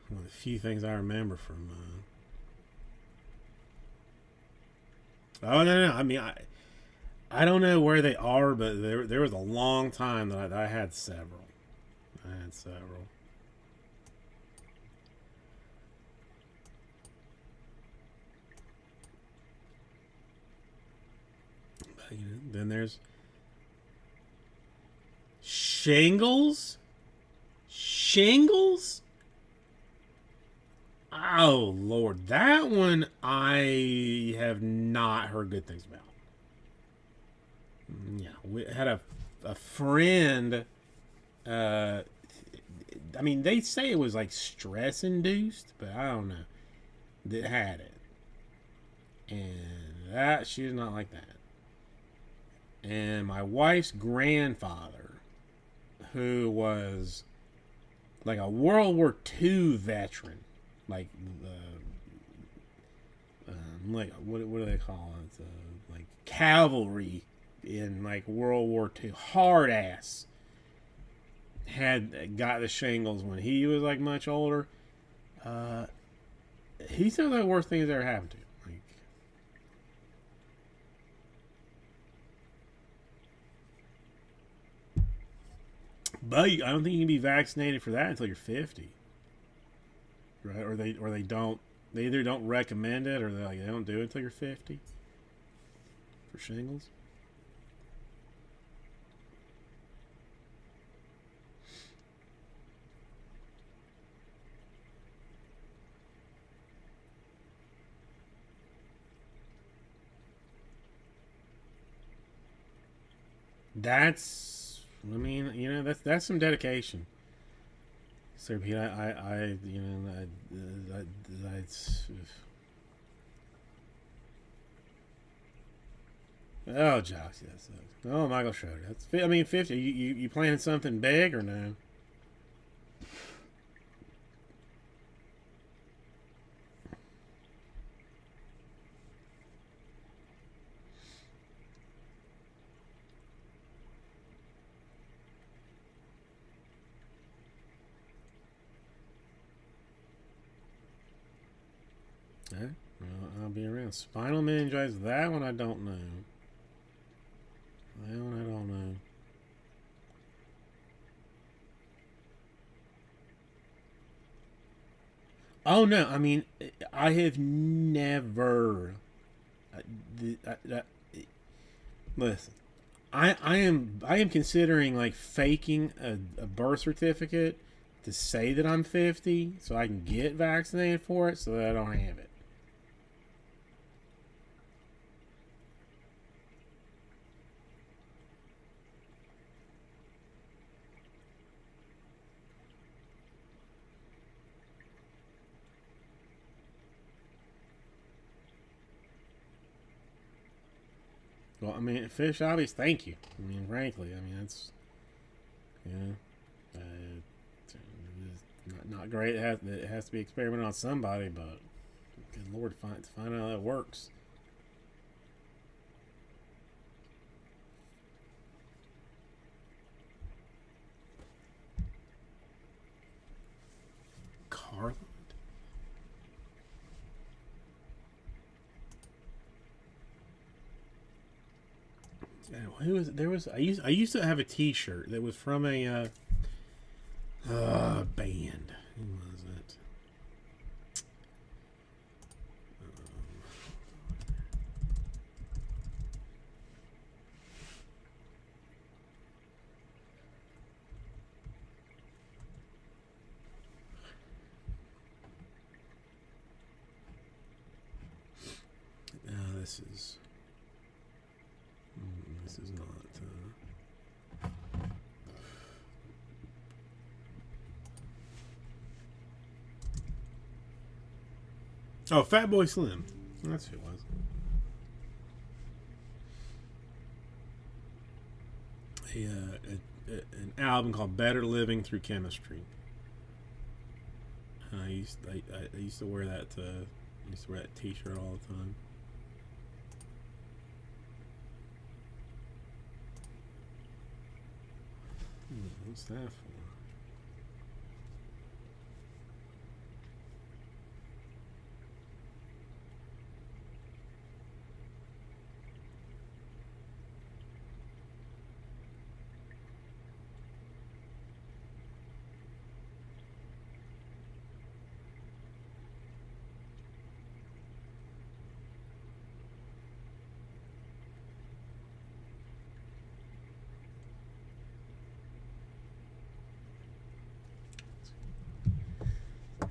One of the few things I remember from. Oh no! I mean, I don't know where they are, but there was a long time that I had several. I had several. But, then there's shingles. Shingles. Oh Lord, that one I have not heard good things about. Yeah, we had a friend. I mean, they say it was like stress induced, but I don't know. That had it, and that she did not like that. And my wife's grandfather, who was like a World War II veteran, like like what do they call it? Like cavalry in like World War II, hard ass, had got the shingles when he was like much older. He said the worst thing that's ever happened to him. But I don't think you can be vaccinated for that until you're 50, right? Or they don't. They either don't recommend it, or they don't do it until you're 50 for shingles. That's, I mean, that's some dedication. Sir Pete, it's, oh, Josh, yes. Oh, Michael Schroeder. That's, I mean, 50. You planning something big or no? Okay. Well, I'll be around. Spinal meningitis. That one I don't know. That one I don't know. Oh no, I mean, I have never. Uh, listen, I am considering like faking a birth certificate to say that I'm 50 so I can get vaccinated for it so that I don't have it. Well, I mean, fish obvious. Thank you. I mean, frankly, I mean that's it's not great. It has to be experimented on somebody, but good lord, find out how that works. Carla. Who was there was I used to have a T-shirt that was from a band. Who was it? This is this is not. Oh, Fat Boy Slim. That's who it was. An album called "Better Living Through Chemistry." I used to wear that. I used to wear that T-shirt all the time. What's that for?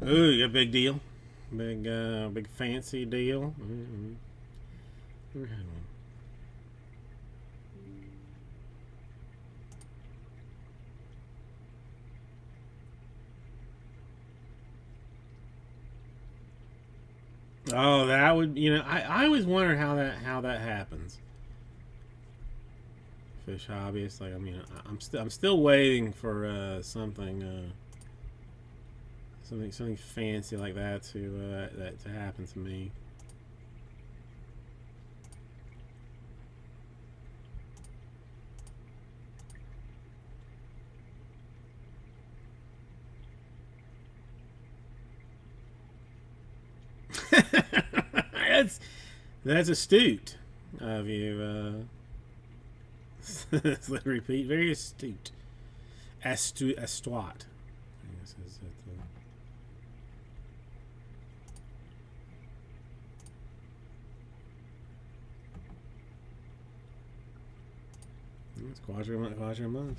Ooh, you got a big deal, big fancy deal. Mm-hmm. Never had one. Oh, that would I always wonder how that happens. Fish hobbyist, like I mean, I'm still waiting for something fancy like that to happen to me. that's that's astute of you. Let me repeat, very astute. Astute. I guess is it. It's quadrillion.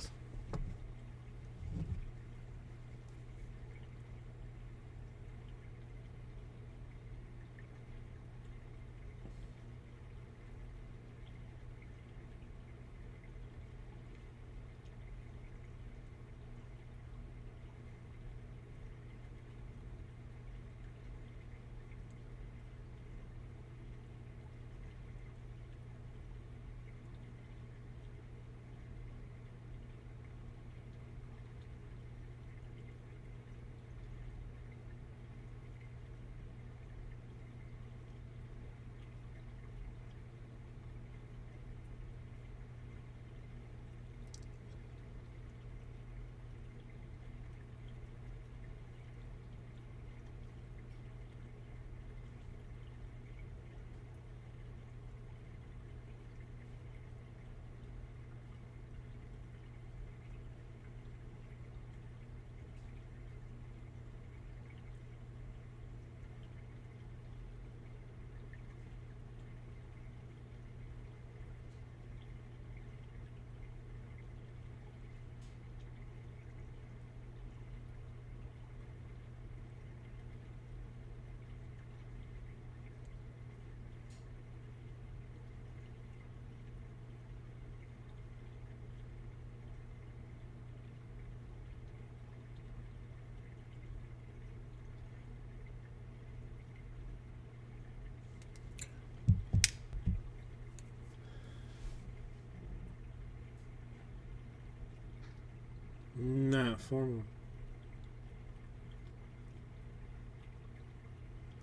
Yeah, formal.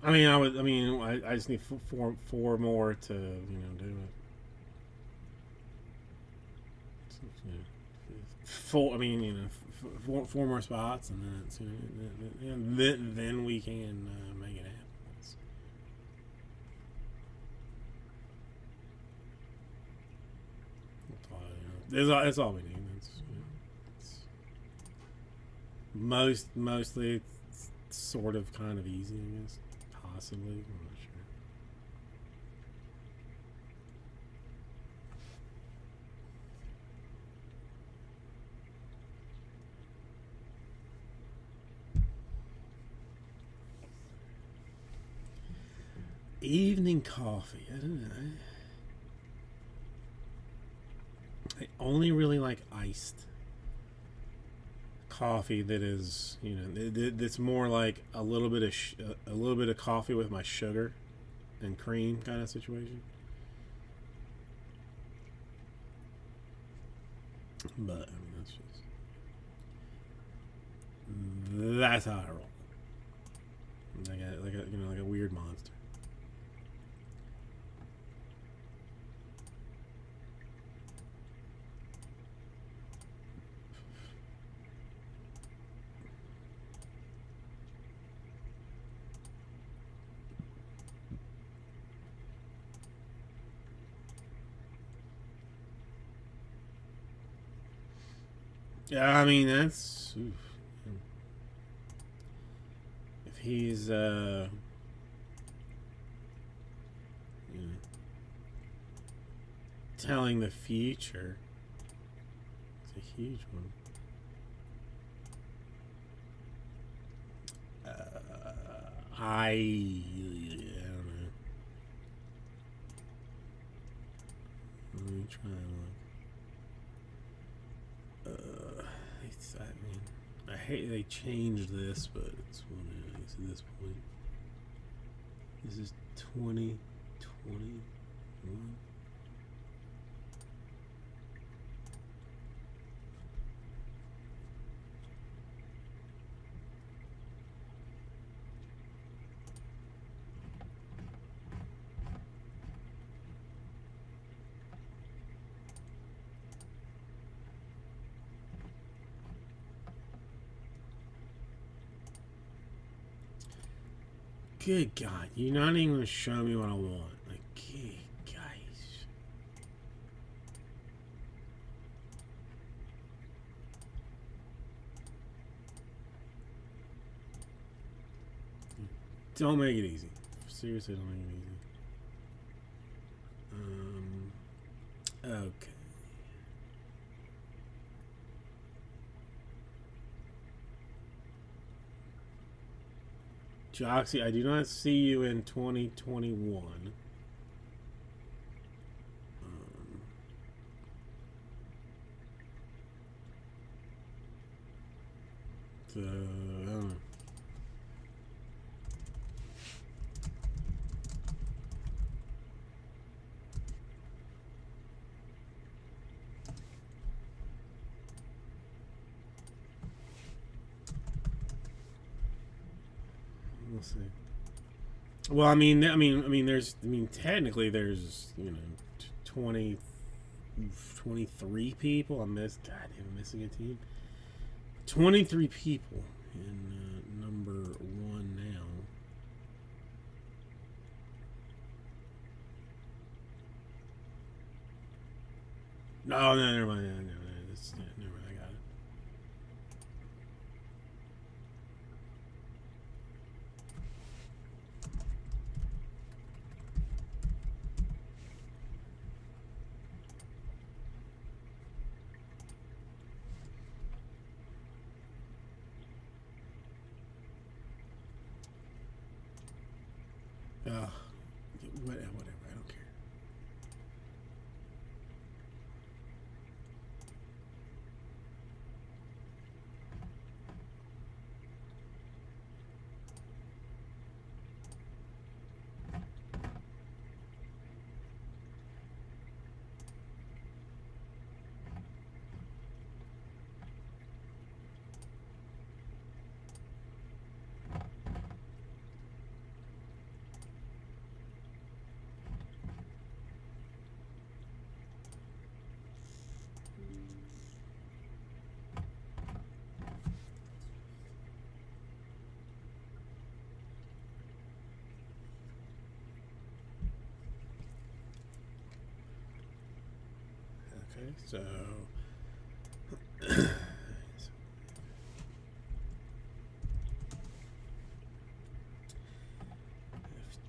I mean, I just need four more to do it. Yeah. Four. I mean, four more spots, and then it's, then we can make it happen. That's all we need. It's mostly it's sort of kind of easy, I guess. Possibly, I'm not sure. Evening coffee. I don't know. I only really like iced coffee that is, that's more like a little bit of a little bit of coffee with my sugar and cream kind of situation. But I mean, that's how I roll. Like a weird monster. Yeah, I mean that's if he's telling the future, it's a huge one. I don't know. Let me try and I mean, I hate they changed this, but it's what it is at this point. This is 2021. Good God, you're not even going to show me what I want. Like, good guys. Don't make it easy. Seriously, don't make it easy. Okay. Joxy, I do not see you in 2021. I don't know. We'll see. Well, technically, there's 20, 23 people. God damn, I'm missing a team. 23 people in number one now. No, never mind. Never mind. I got it. Whatever. I don't care. Okay, so if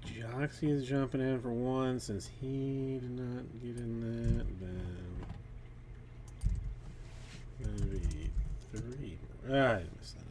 Joxy is jumping in for one, since he did not get in that, then that'd be three. I messed that up.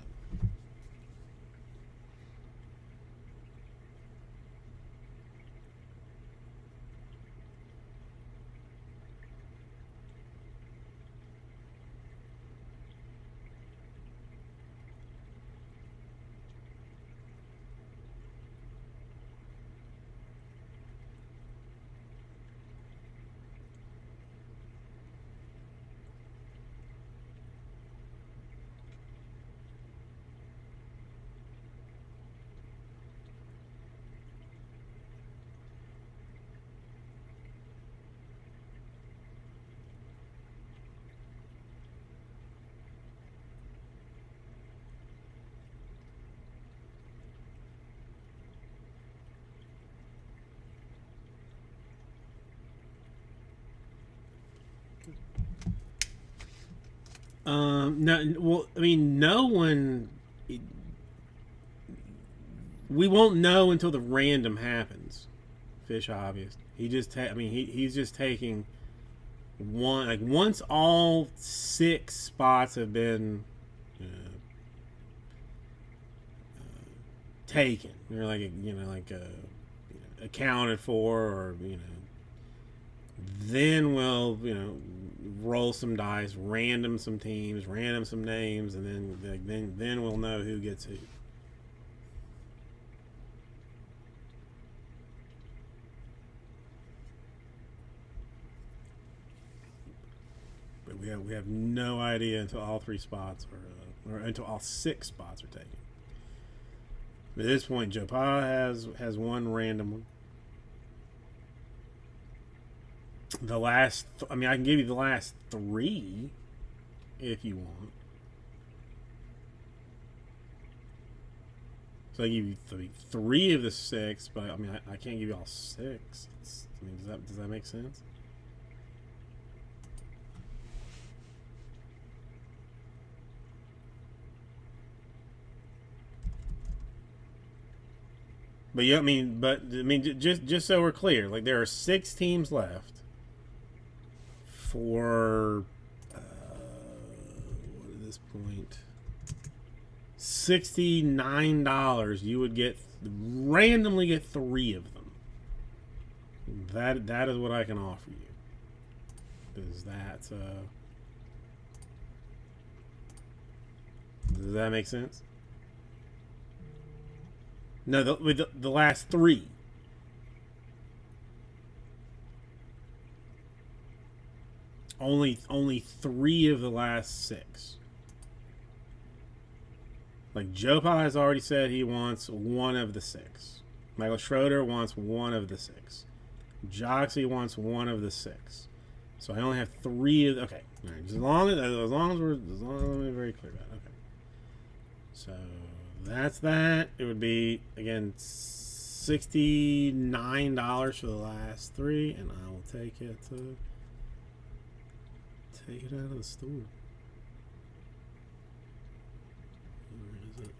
No, well, I mean, no one. We won't know until the random happens. Fish obvious. He just, he's just taking one. Like once all 6 spots have been taken, they're like accounted for, or then we'll roll some dice, random some teams, random some names, and then we'll know who gets who. But we have no idea until all 3 spots or until all 6 spots are taken. But at this point, Joe Pa has one random one. The last, I can give you the last 3 if you want. So I give you 3 of the 6, but I can't give you all 6. Does that make sense? But just so we're clear, like there are 6 teams left for what at this point, $69. You would randomly get 3 of them. That is what I can offer you. Does that make sense? No, the last 3. Only 3 of the last 6. Like Joe Pa has already said he wants 1 of the 6. Michael Schroeder wants 1 of the 6. Joxy wants 1 of the 6. So I only have 3 of. Okay, all right. As long as we're very clear about it. Okay. So that's that. It would be again $69 for the last 3, and I will take it out of the store. Where is it?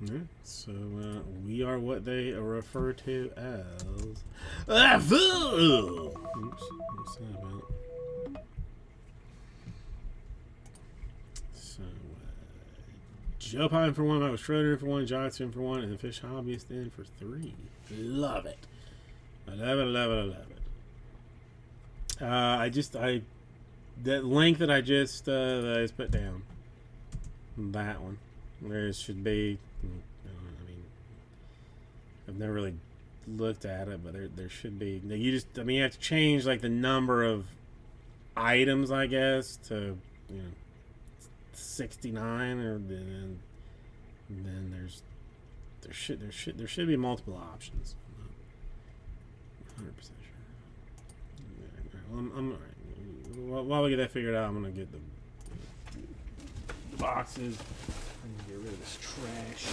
Alright, so we are what they refer to as oops, what's that about? So Joe Pa in for 1, Michael Schroeder in for 1, Joxy in for 1, and the Fish Hobbyist in for 3. Love it. I love it. That link that I just put down, that one, there should be. I've never really looked at it, but there should be. You have to change like the number of items, I guess, to 69, or then there should be multiple options. sure. Well, while we get that figured out, I'm gonna get the boxes and get rid of this trash.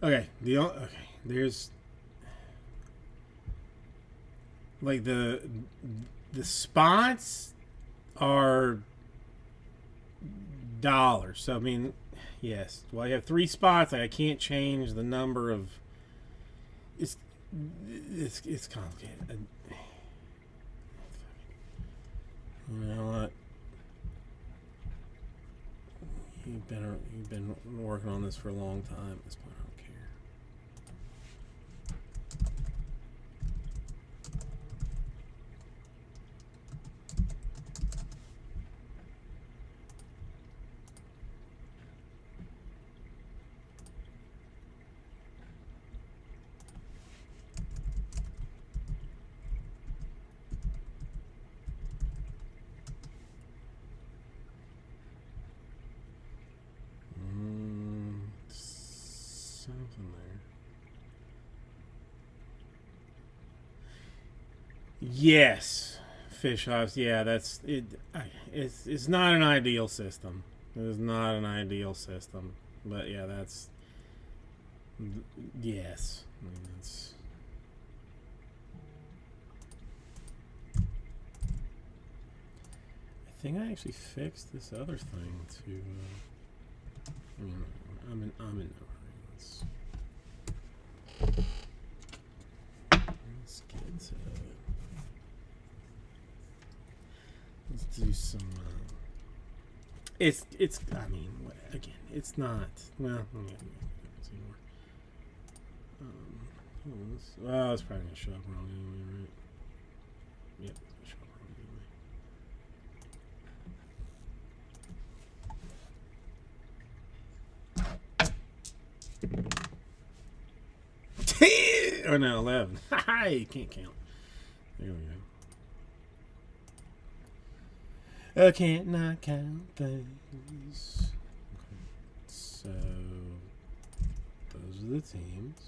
Okay, there's like the spots are dollars. So I mean, yes. Well, I have 3 spots. I can't change the number of. It's complicated. You know what? You've been working on this for a long time. At this point, I don't care. Something there. Yes, fish hives. Yeah, that's it. It's not an ideal system. It is not an ideal system. But yeah, that's yes. I mean, that's. I think I actually fixed this other thing to. I mean, I'm in no hurry. Let's get to. Let's do some. It's. I mean, what, again, it's not. Well, see more. Well, it's probably gonna show up wrong anyway, right? Yep, it's gonna show up wrong anyway. 10 or no 11. You can't count. There we go. I can't not count things. Okay. So those are the teams.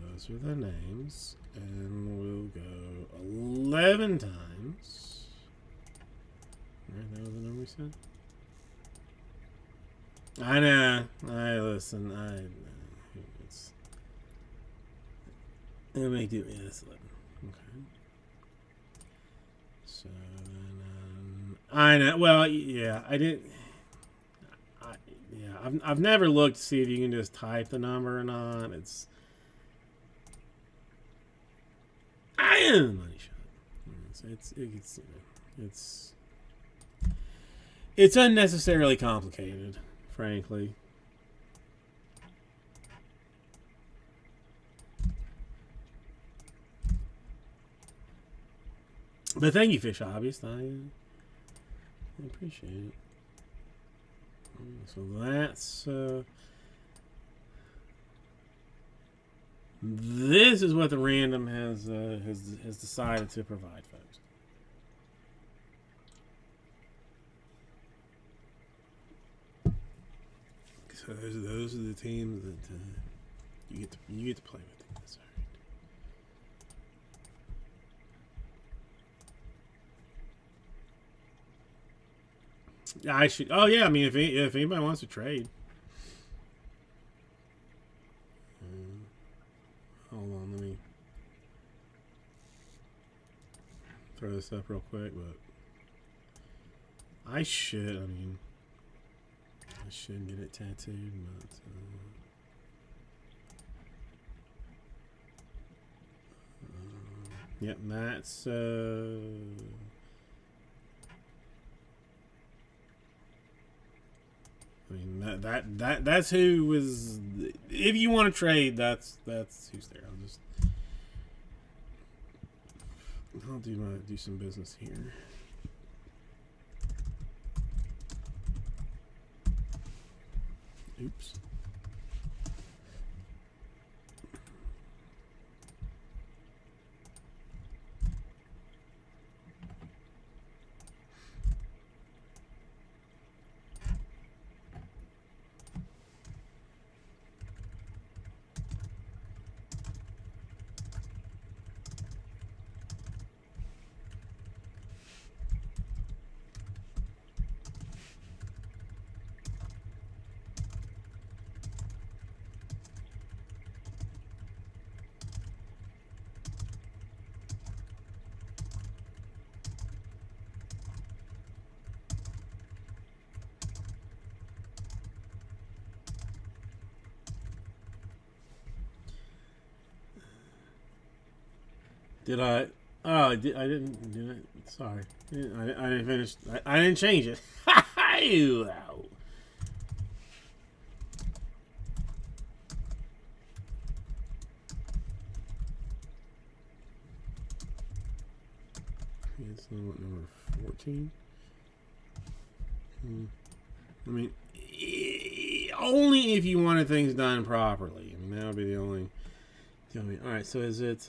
Those are the names. And we'll go 11 times. Alright, that was the number we said. I know. Listen. Let me do this 11. Okay. So then, I know. Well, yeah, I didn't. I've never looked to see if you can just type the number or not. I am money shot. It's unnecessarily complicated, frankly. But thank you, Fish Hobbyist. I appreciate it. So that's this is what the random has decided to provide, folks. So those are the teams that you get to play with. That's all right. I should. Oh yeah, I mean, if anybody wants to trade, hold on, let me throw this up real quick. But I should. I mean, I should get it tattooed, but. Yep, that's I mean that's who was. If you want to trade, that's who's there. I'll do some business here. Oops. Did I? Oh, I didn't. Did I? Sorry, I didn't finish. I didn't change it. Wow. It's number 14. I mean, only if you wanted things done properly. I mean, that would be the only. All right. So is it?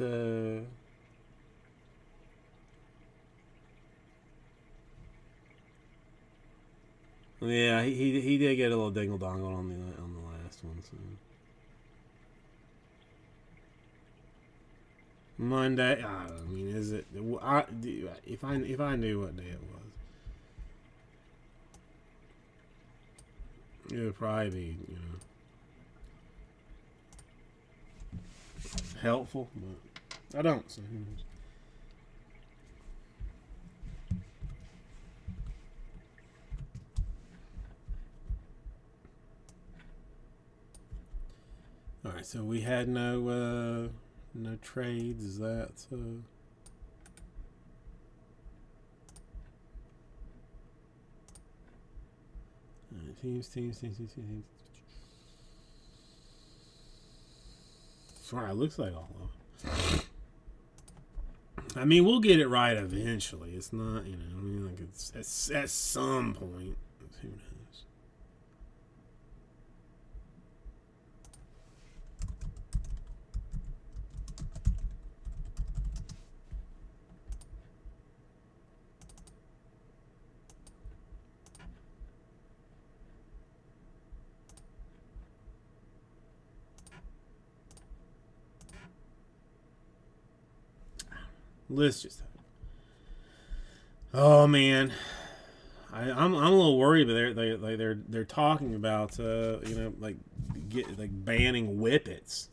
Yeah, he did get a little dingle dongle on the last one. So Monday. I mean, is it? If I knew what day it was, it would probably be helpful, but I don't. So who knows? All right, so we had no trades. Is that all right, teams. Sorry, it looks like all of them. I mean, we'll get it right eventually. It's not, I mean, like it's at some point. Who knows? Let's just. Oh man, I'm a little worried, but they're talking about like banning whippets.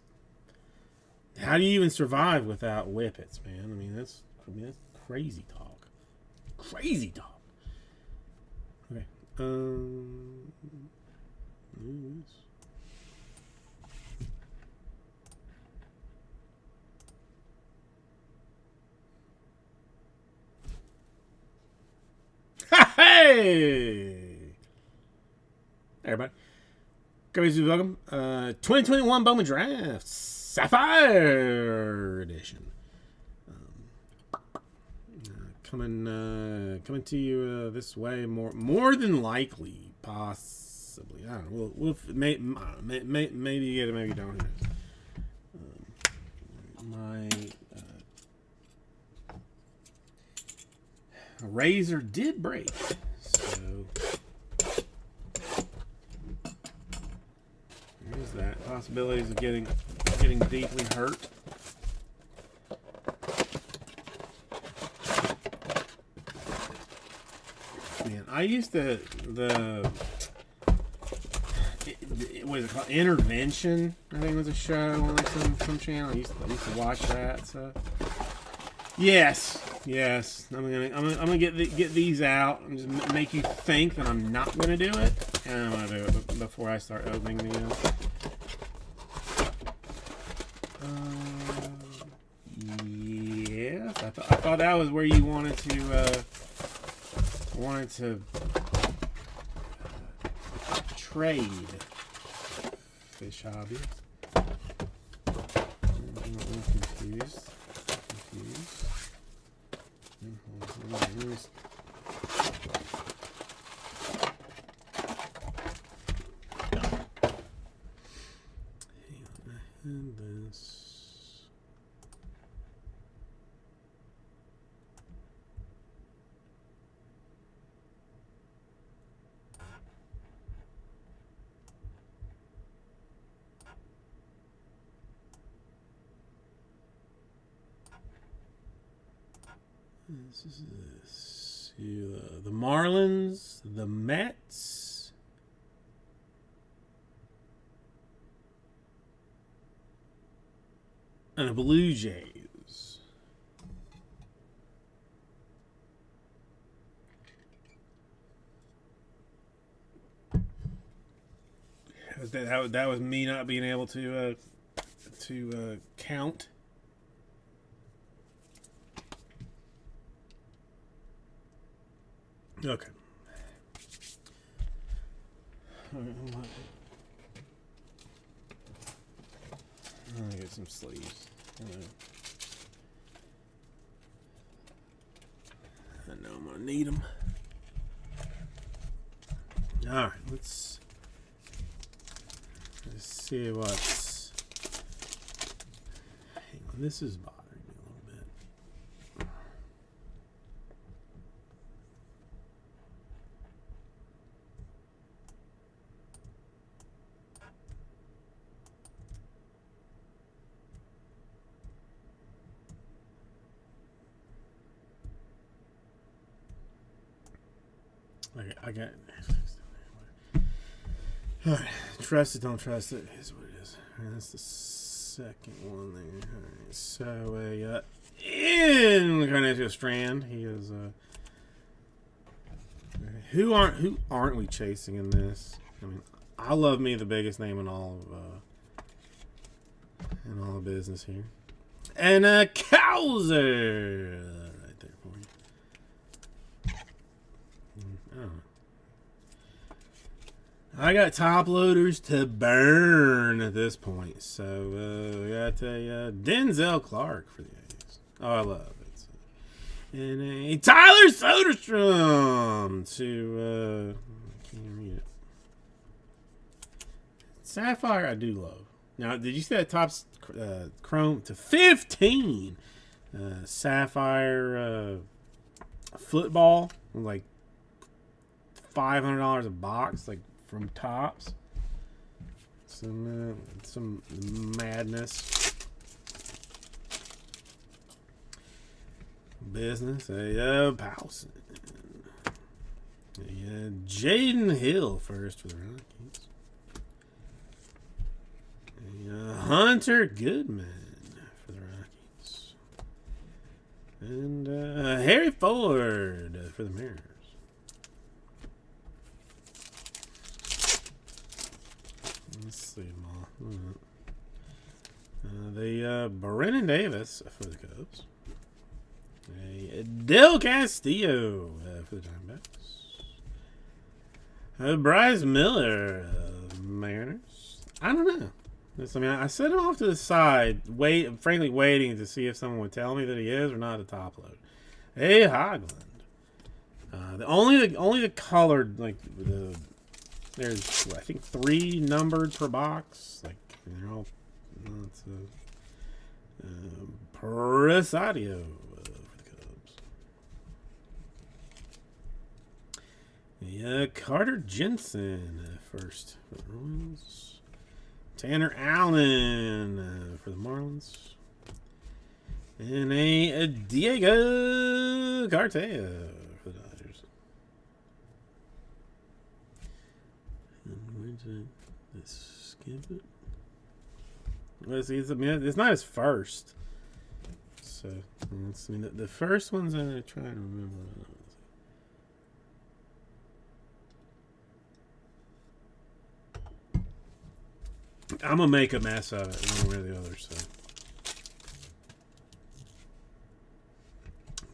How do you even survive without whippets, man? I mean that's crazy talk. Crazy talk. Okay. Hey, everybody. Welcome. 2021 Bowman Draft Sapphire Edition. Coming to you this way more than likely, possibly. I don't know. We'll maybe get it, maybe don't. My razor did break, so there's that. Possibilities of getting deeply hurt. Man, I used to what is it called? Intervention, I think it was a show on like some channel. I used to watch that. So yes. I'm gonna get these out and just make you think that I'm not gonna do it, and I'm gonna do it before I start opening these. Yes, I thought that was where you wanted to trade fish hobbies. I'm a little confused. And this. This is this. The Marlins, the Mets, and the Blue Jays. That was me not being able to count. Okay. I'm gonna get some sleeves. I know I'm gonna need them. All right, let's see what's. Hang on, this is bothering me a little bit. I got. All right, trust it, don't trust it. Is what it is. Right, that's the second one there. All right, so Incarnatio Strand. He is. Who aren't we chasing in this? I mean, I love me the biggest name in all of business here, and Kowser right there for you. Oh. I got top loaders to burn at this point, so we got Denzel Clark for the A's. Oh, I love it. And a Tyler Soderstrom to I can't read it. Sapphire, I do love. Now, did you see that top's chrome to 15? Sapphire football, like $500 a box, like from Tops. Some madness. business. Powson. Jaden Hill first for the Rockies. Hunter Goodman for the Rockies. And Harry Ford for the Mariners. Let's see them all. Brennan Davis for the Cubs. Del Castillo for the Diamondbacks. Bryce Miller, Mariners. I don't know. I set him off to the side, frankly waiting to see if someone would tell me that he is or not a top load. Hoagland. Only the colored, there's I think 3 numbered per box. They're all Presadio for the Cubs. Carter Jensen first for the Royals. Tanner Allen for the Marlins. And a Diego Cartaya for the Dodgers. And where's it? Let's skip it. Well, see, it's not his first. So, the first one's I'm going to try and remember. I'm going to make a mess of it one way or the other, so.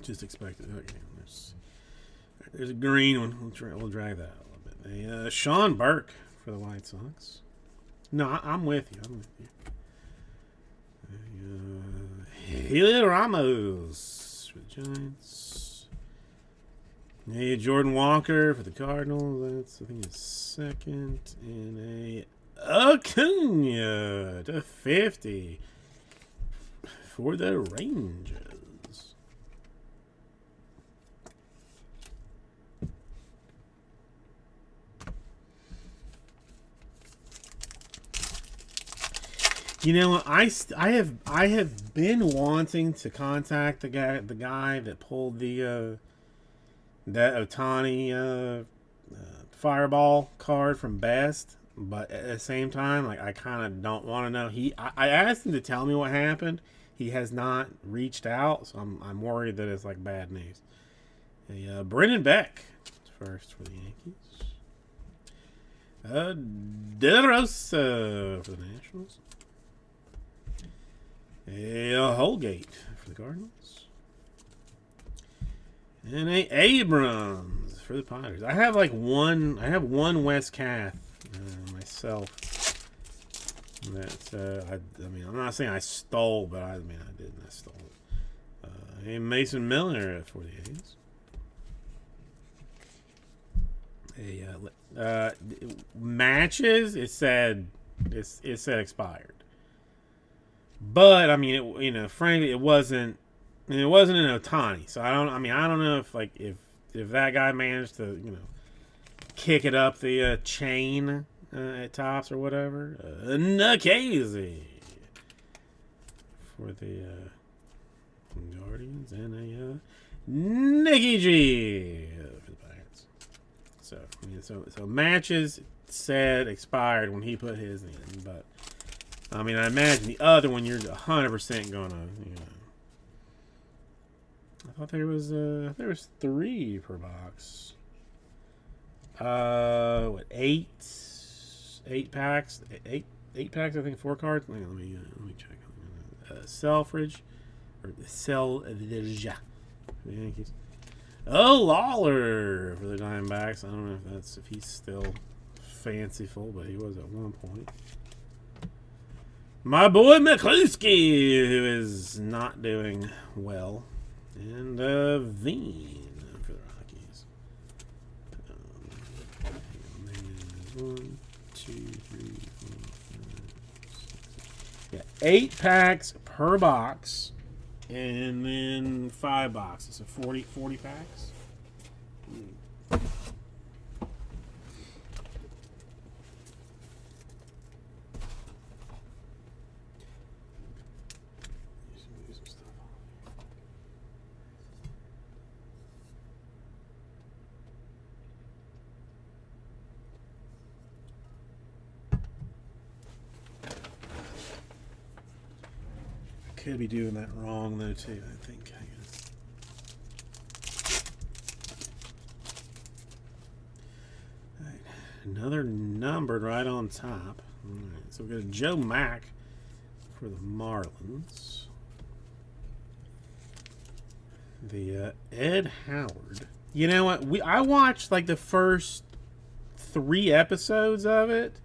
Just expect it. Okay, there's a green one. We'll drag that out a little bit. Sean Burke for the White Sox. No, I'm with you. Helio Ramos for the Giants. Jordan Walker for the Cardinals. I think it's second. And Acuna to 50 for the Rangers. You know, I have been wanting to contact the guy that pulled that Ohtani Fireball card from Best, but at the same time, I kind of don't want to know. I asked him to tell me what happened. He has not reached out, so I'm worried that it's bad news. Brennan Beck first for the Yankees. De La Rosa for the Nationals. Holgate for the Cardinals. And Abrams for the Padres. I have one Wes Kath myself. That I'm not saying I stole, but I didn't. I stole it. And Mason Miller for the A's. Matches. It said expired. But frankly, it wasn't an Ohtani. So I don't know if that guy managed to kick it up the chain at Topps or whatever. Nakase for the Guardians and a Nicky G for the Pirates. So matches said expired when he put his in, but. I imagine the other one you're 100% gonna, I thought there was 3 per box. What 8 packs? 8 packs. I think 4 cards. Let me check. Selfridge or Selvidge for the Yankees. Lawler for the Diamondbacks. I don't know if he's still fanciful, but he was at one point. My boy McCluskey, who is not doing well. And Veen for the Rockies. 1, 2, 3, 4, 5, 6. Yeah, 8 packs per box. And then 5 boxes. So 40 packs. could be doing that wrong though too. I think. All right, another numbered right on top. All right, so we got a Joe Mack for the Marlins. The Ed Howard. You know what? I watched like the first 3 episodes of it,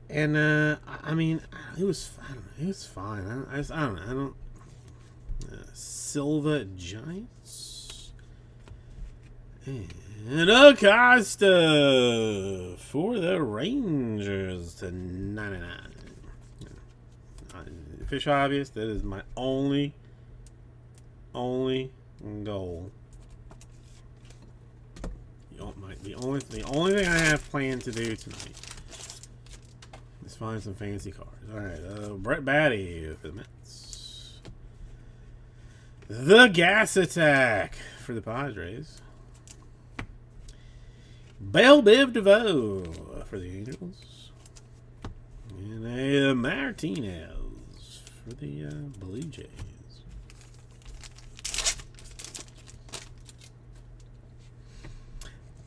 and I mean, it was fine. I don't know. I don't. Silva Giants and Acosta for the Rangers to 99. Fish obvious. That is my only goal. The only thing I have planned to do tonight is find some fancy cards. All right, Brett Batty for the Mets. The Gas Attack for the Padres. Belle Biv DeVoe for the Angels. And a Martinez for the Blue Jays.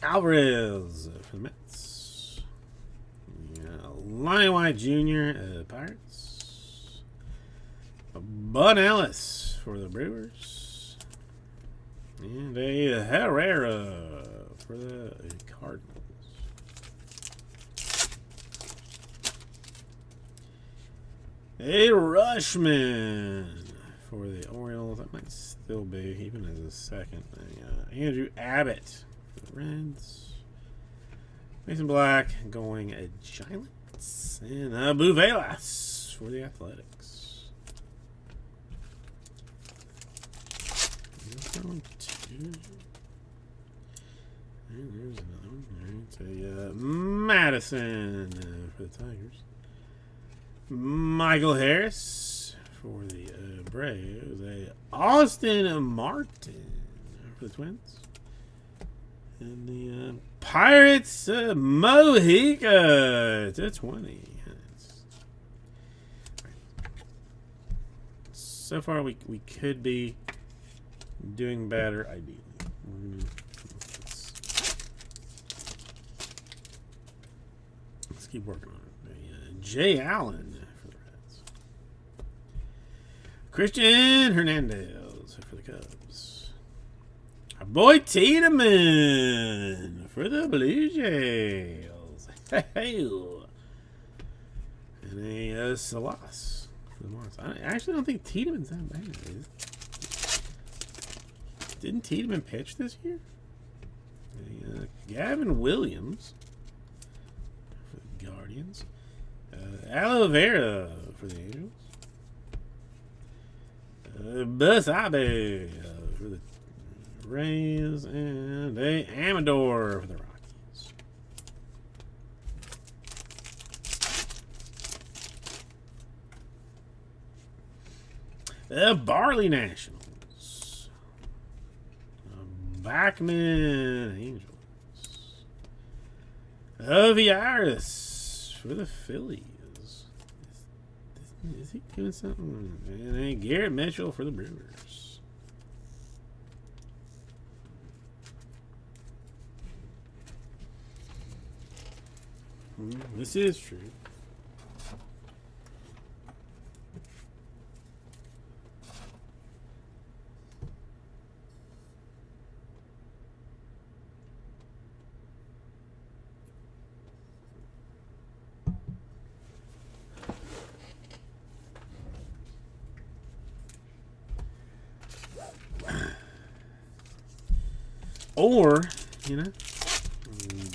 Alvarez for the Mets. Lonnie White Jr. Pirates. Bud Ellis for the Brewers. And a Herrera for the Cardinals. A Rushman for the Orioles. That might still be, even as a second. Andrew Abbott for the Reds. Mason Black going Giants. And Abu Velas for the Athletics. And there's another one. There's a Madison for the Tigers. Michael Harris for the Braves. A Austin Martin for the Twins. And the Pirates Mojica to 20. So far, we could be doing better, ideally. Let's keep working on it. Jay Allen for the Reds. Christian Hernandez for the Cubs. Our boy Tiedemann for the Blue Jays. And a Salas for the Marlins. I actually don't think Tiedemann's that bad. Didn't Tiedemann pitch this year? Gavin Williams for the Guardians. Aloe Vera for the Angels. Bus Abe for the Rays. And a Amador for the Rockies. Barley Nationals. Backman Angels. Viaris for the Phillies. Is he doing something? And Garrett Mitchell for the Brewers. This is true. Or, you know,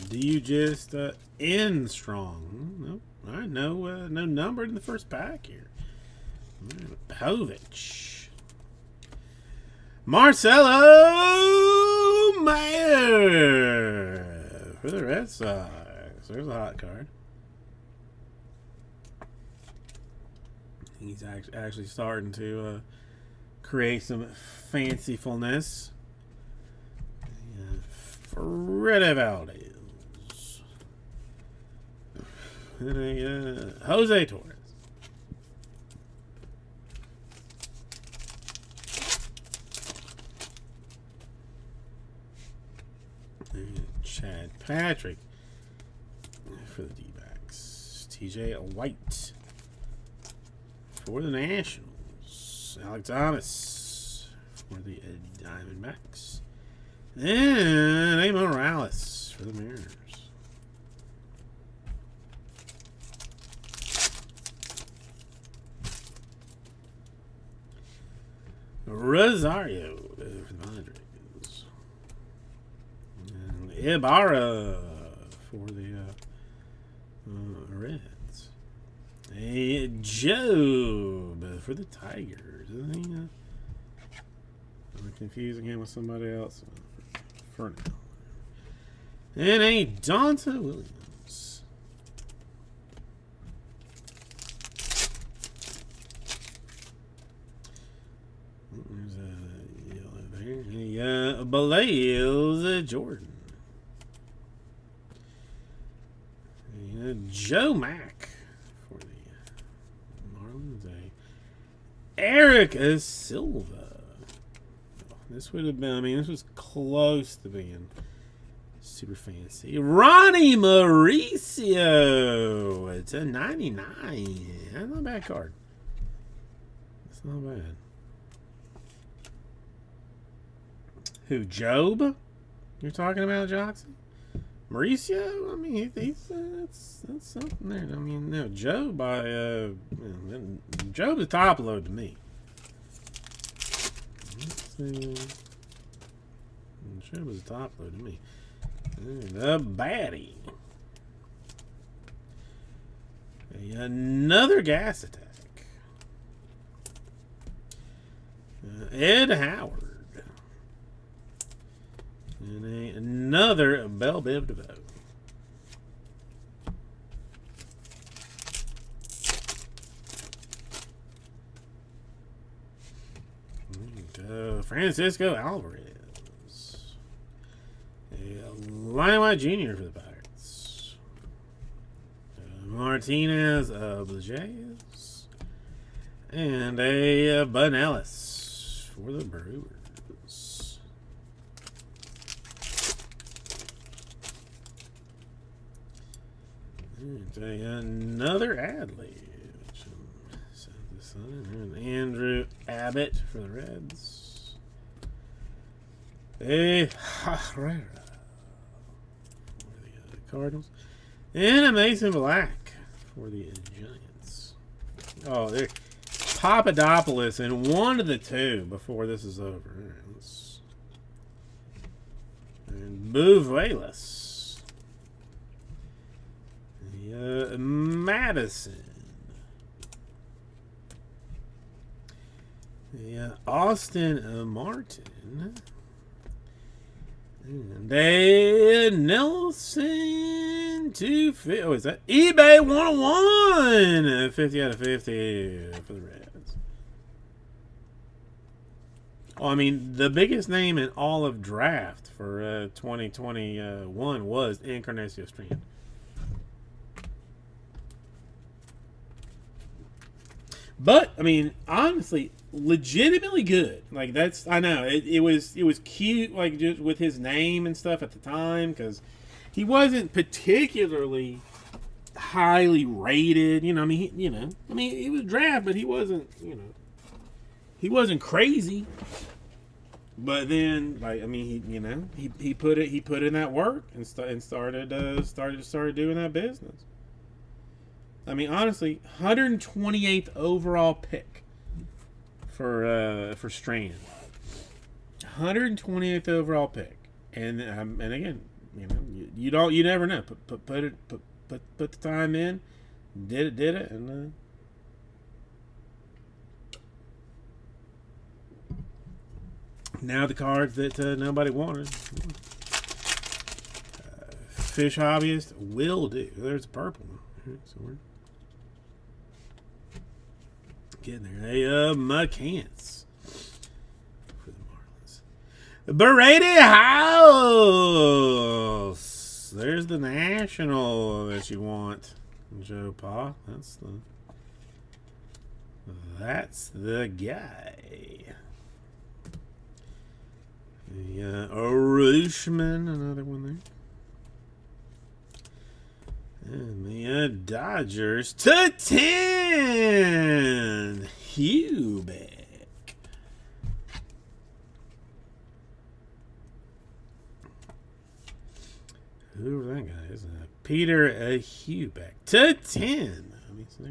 do you just end strong? Nope. All right, no number in the first pack here. Povich. Marcelo Mayer for the Red Sox. There's a hot card. He's actually starting to create some fancifulness. Freddy Valdez. And a Jose Torres. Chad Patrick for the D-backs. TJ White for the Nationals. Alex Thomas for the Diamondbacks. And A. Morales for the Mariners. Rosario for the Padres. And Ibarra for the Reds. A Job for the Tigers. Isn't he? I'm confusing him with somebody else for now. And a Dante Williams. There's a yellow there. Blaze Jordan. Joe Mack for the Marlins. Eric Silva. This would have been, I mean, this was close to being super fancy. Ronnie Mauricio. It's a 99. That's not a bad card. That's not bad. Who, Job? You're talking about, Joxy? Mauricio? I mean, that's something there. I mean, no, Job Job is top load to me. Let's see. Job is top load to me. The baddie. Another gas attack. Ed Howard. And another Bell Biv DeVoe. Francisco Alvarez. Lionel Jr. for the Pirates. Martinez Blue Jays. And a Bud Ellis for the Brewers. Another Adley. And Andrew Abbott for the Reds. A Herrera for the Cardinals. And a Mason Black for the Giants. Oh, there. Papadopoulos in one of the two before this is over. And Buvelas. Madison. Austin Martin. And a Nelson 250. Oh, is that eBay 101? 50 out of 50 for the Reds. Oh, I mean, the biggest name in all of draft for 2021 was Encarnacio Strand. But I mean, honestly, legitimately good. Like that's, I know it was cute, like just with his name and stuff at the time, because he wasn't particularly highly rated. You know, I mean, he was draft, but he wasn't, he wasn't crazy. But then, like, I mean, he put in that work and started doing that business. I mean, honestly, 128th overall pick for Strand. 128th overall pick, and again, you never know. Put the time in, did it, and now the cards that nobody wanted. Fish hobbyist will do. There's a purple one. So we're getting there. McCants for the Marlins. Brady House. There's the national that you want, Joe Pa. That's the guy. The Roachman, another one there. And the Dodgers to 10. Hubeck. Whoever that guy is. Peter Hubeck to 10. I mean, so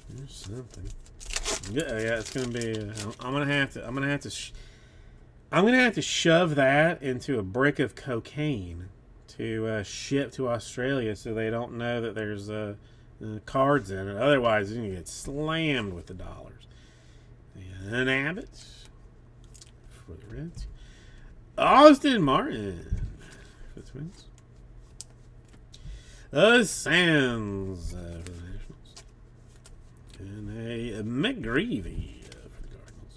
there's something. Yeah, it's gonna be. I'm gonna have to shove that into a brick of cocaine to ship to Australia, so they don't know that there's cards in it. Otherwise, you're gonna get slammed with the dollars. And Abbott for the Reds. Austin Martin for the Twins. Sands for the Nationals. And a McGreevy for the Cardinals.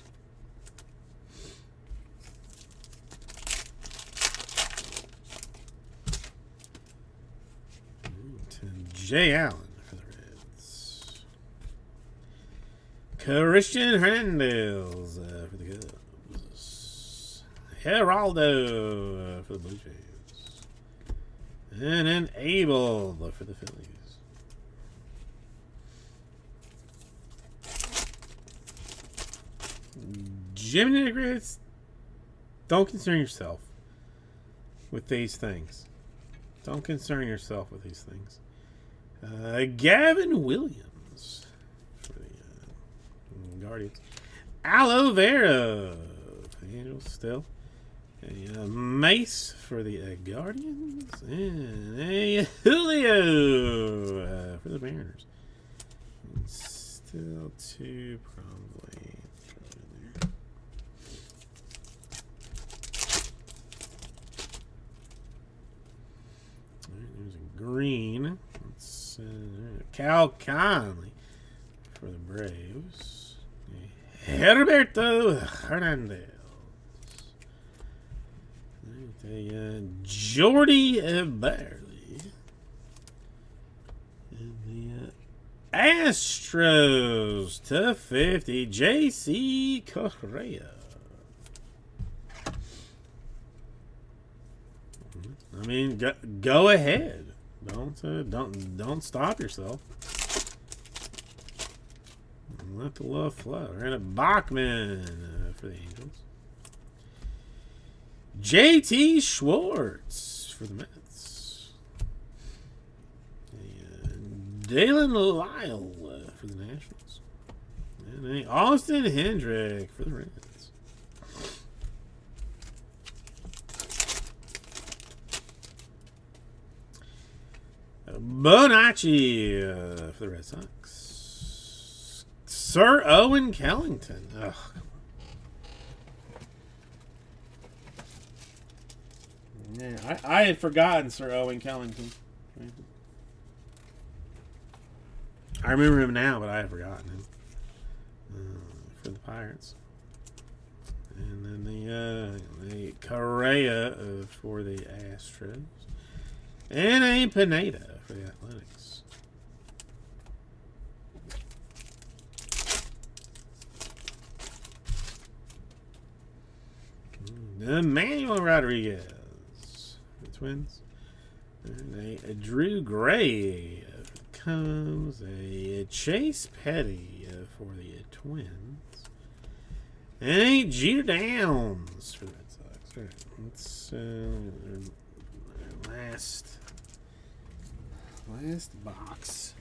And Jay Allen for the Reds. Christian Hernandez for the Cubs. Geraldo for the Blue Jays. And an Abel for the Phillies. Jimmy Niggers, don't concern yourself with these things. Don't concern yourself with these things. Gavin Williams for the Guardians. Aloe Vera for the Angels still. A Mace for the Guardians. And a Julio for the Mariners. And still two probably. There's a green. Let's, Cal Conley for the Braves. Herberto Hernandez. Jordy Barley. And the Astros to 50. J.C. Correa. I mean, go ahead. Don't stop yourself. Let the love flow. And a Bachman for the Angels. J.T. Schwartz for the Mets. Dalen Lyle for the Nationals. And a Austin Hendrick for the Reds. Bonacci for the Red Sox. Sir Owen Kellington. Ugh. Yeah, I had forgotten Sir Owen Kellington. I remember him now, but I had forgotten him for the Pirates. And then the Correa for the Astros. And a Pineda for the Athletics. Emmanuel Rodriguez for the Twins. And a Drew Gray comes. A Chase Petty for the Twins. And a Jeter Downs for the Red Sox. Right. Let's last box.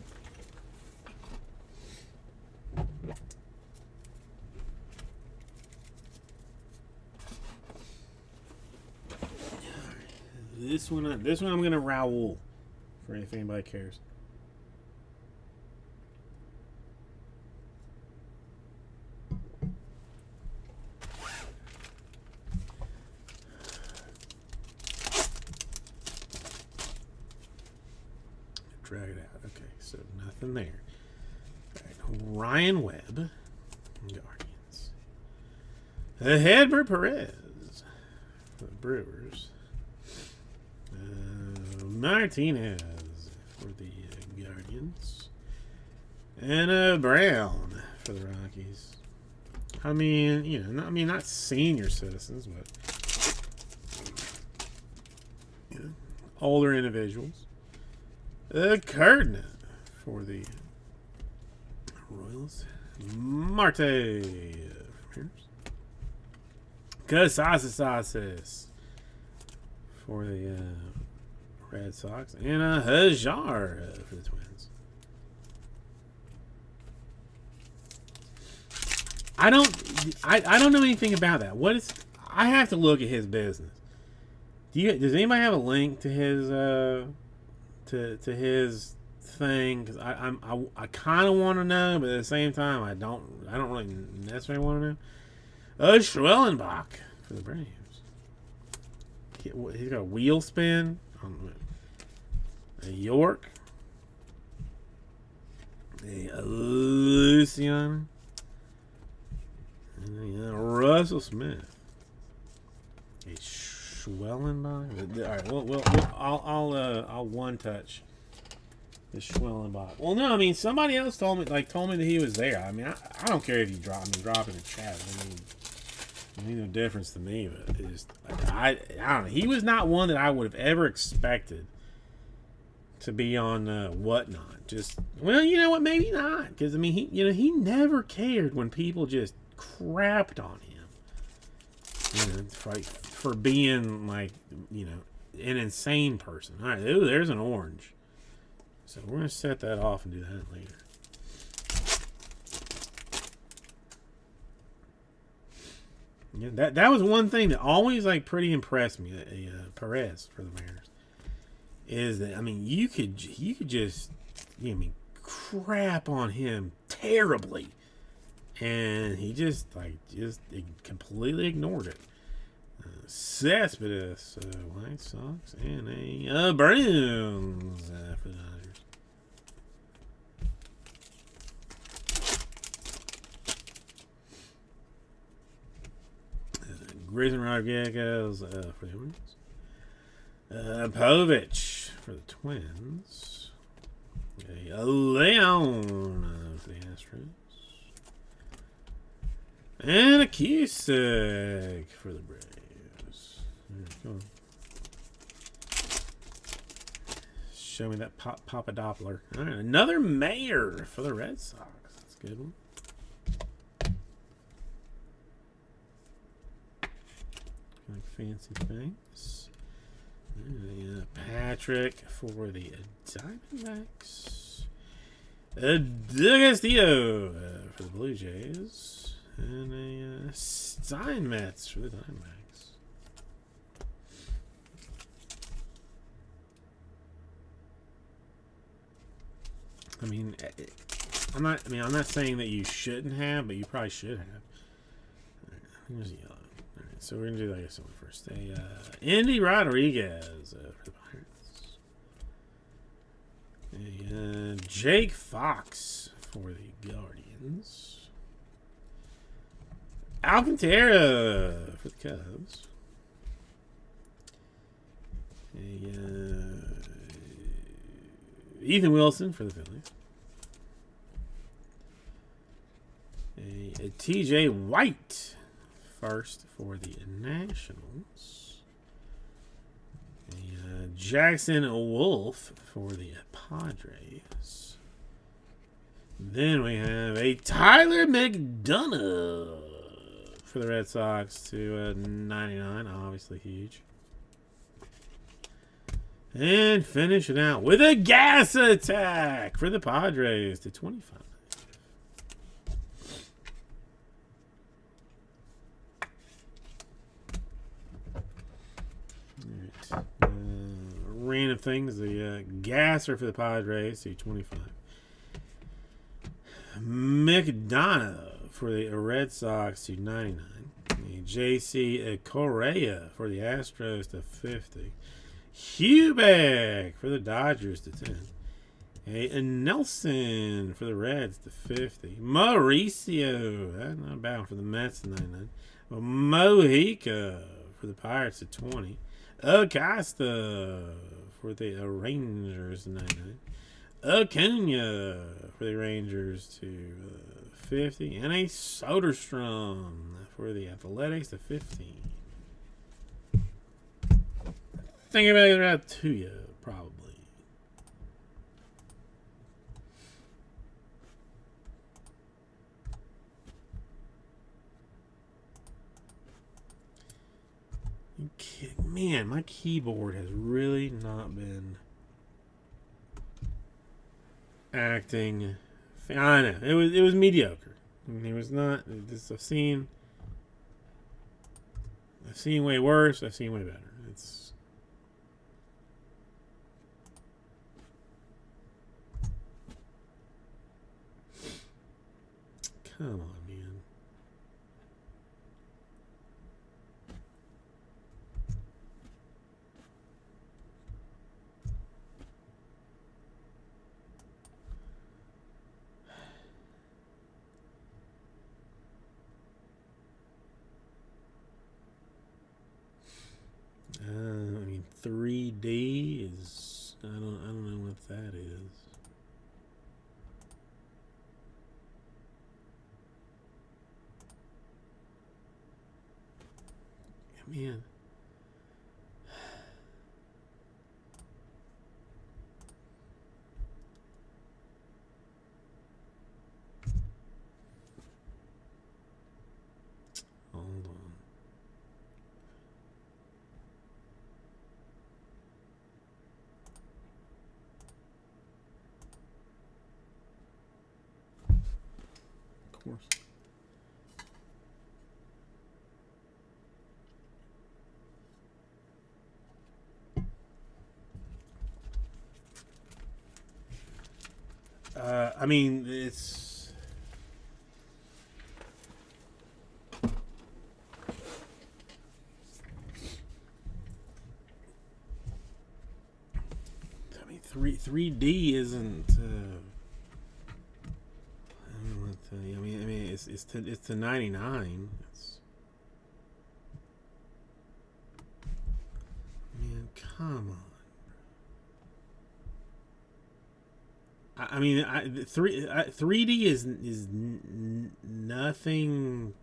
This one I'm gonna Raoul for if anybody cares. Drag it out. Okay, so nothing there. All right, Ryan Webb, Guardians. Hedbert Perez for the Brewers. Martinez for the Guardians. And Brown for the Rockies. I mean, you know, not senior citizens, but you know, older individuals. Cardinal for the Royals. Marte. Casas for the Red Sox. And Hajar for the Twins. I don't know anything about that. What is? I have to look at his business. Does anybody have a link to his to his thing? Because I kind of want to know, but at the same time I don't really necessarily want to know. Schwellenbach for the Braves. He's got a wheel spin. A York. A Luciano. And Russell Smith. A Schwellenbach. All right, I'll one touch the Schwellenbach. Well, no, I mean somebody else told me that he was there. I mean, I don't care if you drop in the chat. I mean, it made no difference to me, but it just I don't know. He was not one that I would have ever expected to be on whatnot. Just you know what? Maybe not, because I mean he never cared when people just crapped on him. You know, for being like an insane person. All right, ooh, there's an orange. So we're gonna set that off and do that later. Yeah, that was one thing that always pretty impressed me. Perez for the Mariners is that you could just crap on him terribly, and he just completely ignored it. Cespedes, White Sox, and a Browns for the Dodgers. Grayson Rodriguez for the Orioles. Povich for the Twins. A Leon for the Astros. And a Cusick for the Braves. Come on. Show me that Papa Doppler. All right, another Mayor for the Red Sox. That's a good one. Fancy things. Patrick for the Diamondbacks. Castillo for the Blue Jays. And a Steinmetz for the Diamondbacks. I'm not saying that you shouldn't have, but you probably should have. Here's yellow. Alright, so we're going to do this one first. Andy Rodriguez for the Pirates. Jake Fox for the Guardians. Alcantara for the Cubs. Ethan Wilson for the Phillies. A TJ White first for the Nationals. Jackson Wolf for the Padres. Then we have a Tyler McDonough for the Red Sox to 99. Obviously huge. And finish it out with a gas attack for the Padres to 25. Random things. The gasser for the Padres to 25. McDonough for the Red Sox to 99. JC Correa for the Astros to 50. Hubeck for the Dodgers to 10. A Nelson for the Reds to 50. Mauricio, that's not bad for the Mets to 99. Mojica for the Pirates to 20. Acosta for the Rangers to 99. Acuna for the Rangers to 50. And a Soderstrom for the Athletics to 15. Thinking about it right to you, probably. Man, my keyboard has really not been acting. I know it was mediocre. It was not. I've seen way worse. I've seen way better. It's come on, man. I mean, 3D is I don't know what that is. Man. Hold on. Of course. I mean, it's I mean, 3D isn't. I don't know what to, I mean, it's to 99. Man, come on. I mean, 3D is nothing.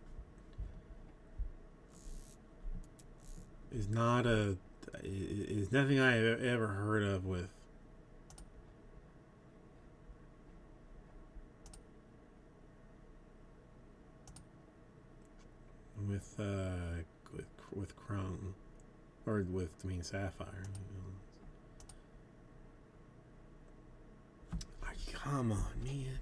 Is not a is nothing I have ever heard of with with with Chrome or with Sapphire. Come on, man.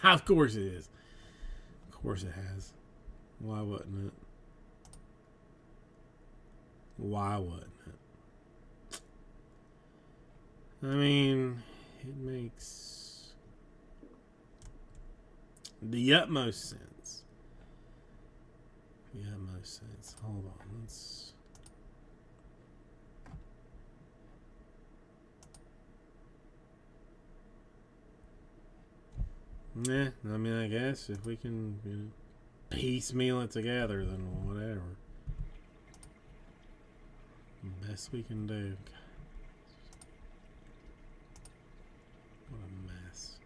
Of course it is. Of course it has. Why wouldn't it? Why wouldn't it? I mean, it makes the utmost sense. The utmost sense. Hold on. Let's. Nah, I mean, I guess if we can, piecemeal it together, then whatever. Best we can do. What a mess.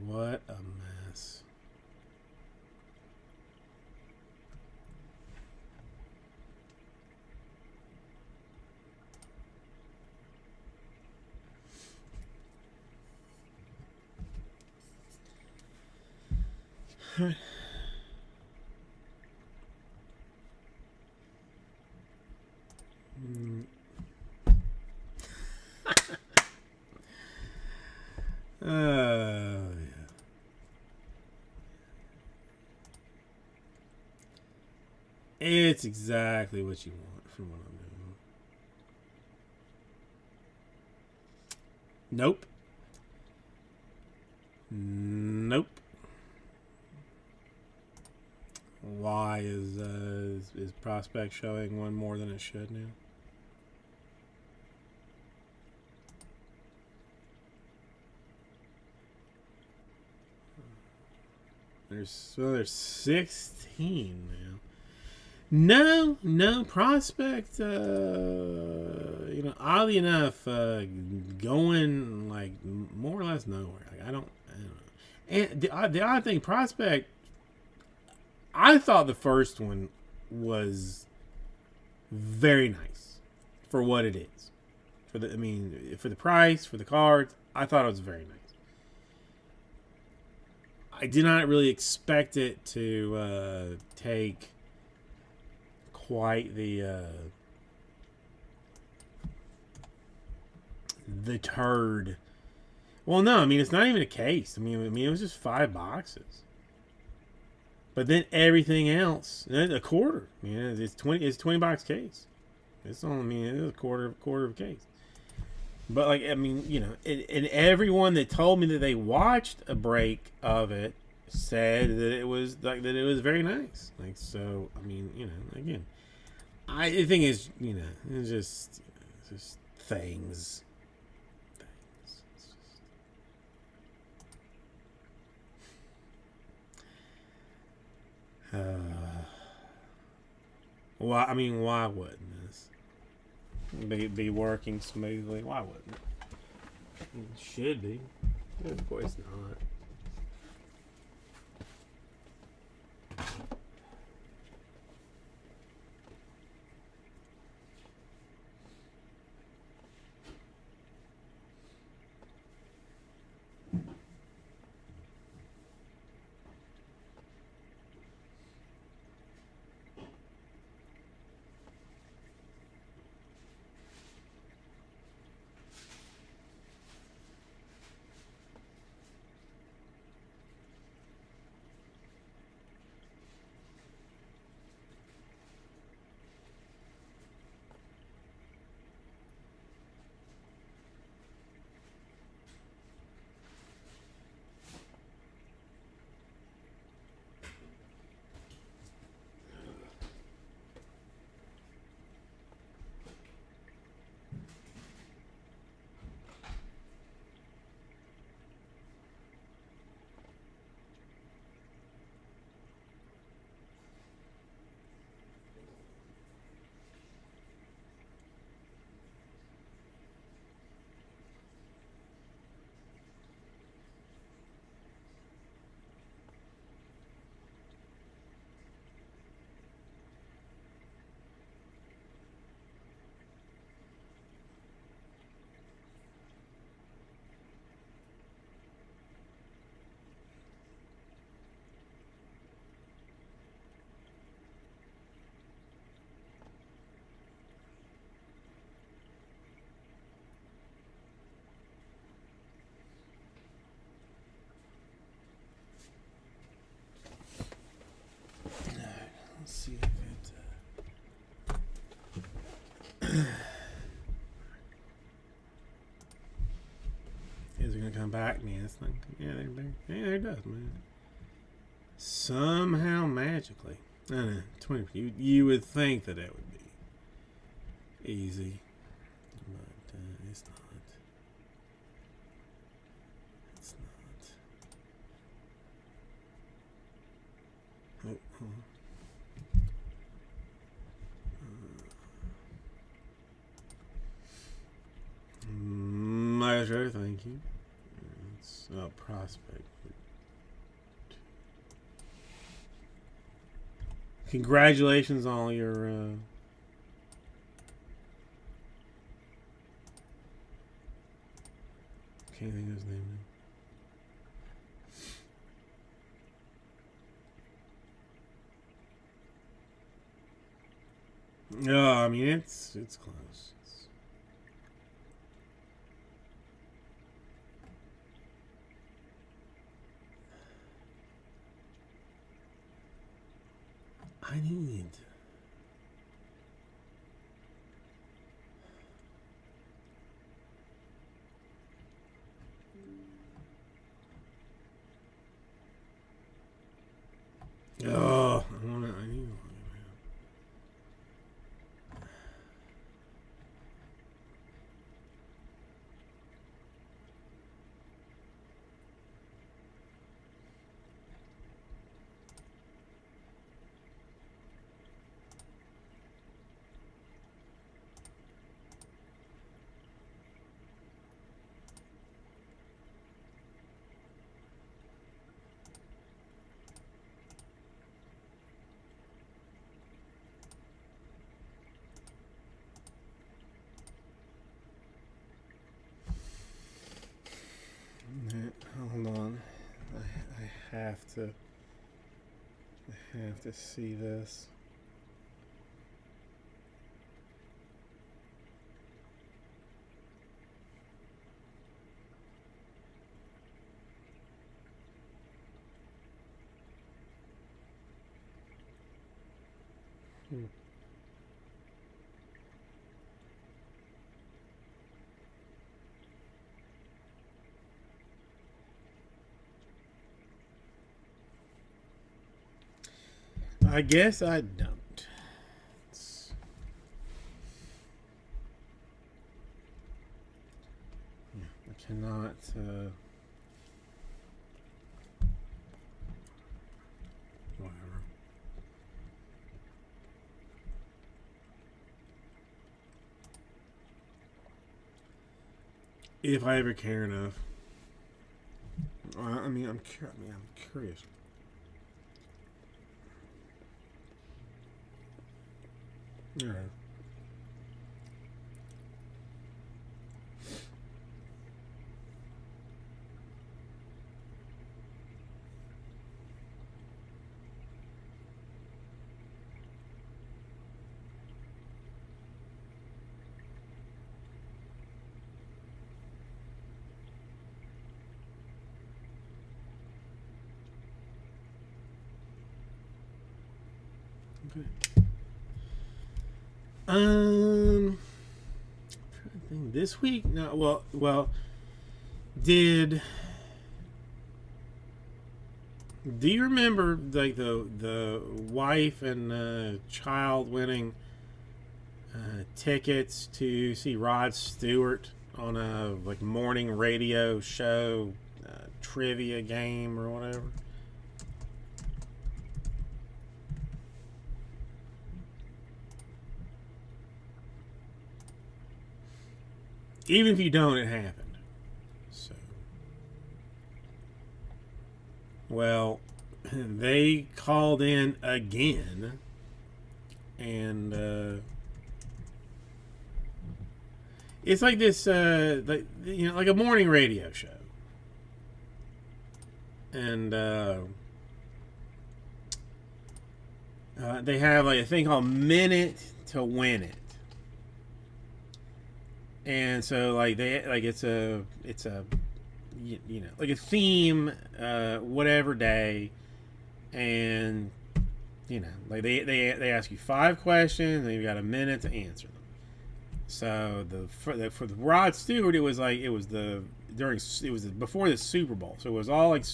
What a mess. All right. Yeah. It's exactly what you want from what I'm doing. Nope. Nope. Why is prospect showing one more than it should now? There's 16 now. No prospect. Oddly enough, going like more or less nowhere. Like I don't know. And the odd thing, prospect. I thought the first one was very nice for what it is. For the price, for the cards, I thought it was very nice. I did not really expect it to take quite the turd. Well, no, I mean it's not even a case. I mean it was just 5 boxes. But then everything else, a quarter. It's 20. It's 20 box case. It's only. It's a quarter of a case. But and everyone that told me that they watched a break of it said that it was very nice. Like so, again, the thing is, it's just things. Why wouldn't this be working smoothly? Why wouldn't it? It should be. Of course not. Let's see if it. Is it gonna come back? Man, it's not. Yeah, there it does, man. Somehow magically, I don't know. 20. You would think that it would be easy, but it's not. It's not. Oh. My pleasure, thank you. It's a prospect. Congratulations on all your can't think of his name now. No, I mean it's close. I need. Oh, I want have to see this. I guess I don't. I cannot. Whatever. If I ever care enough. I'm curious. All right. Okay. I'm trying to think. This week? No. Well. Do you remember like the wife and child winning tickets to see Rod Stewart on a like morning radio show trivia game or whatever? Even if you don't, it happened. So, well, they called in again, and it's like this, like a morning radio show, and they have like a thing called "Minute to Win It." And so like it's a like a theme whatever day, and like they ask you 5 questions and you've got a minute to answer them. So for the Rod Stewart, it was before the Super Bowl, so it was all like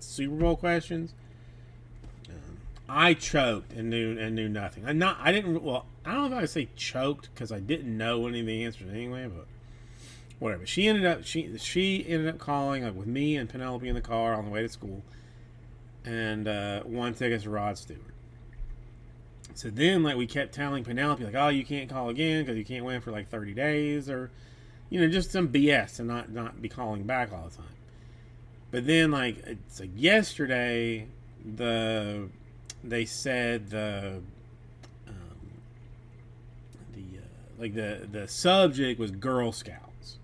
Super Bowl questions. I choked and knew nothing. I don't know if I would say choked because I didn't know any of the answers anyway, but whatever. She ended up calling like with me and Penelope in the car on the way to school, and won tickets to Rod Stewart. So then like we kept telling Penelope like, oh, you can't call again because you can't win for like 30 days or just some BS and not be calling back all the time. But then like it's like yesterday they said the subject was Girl Scouts,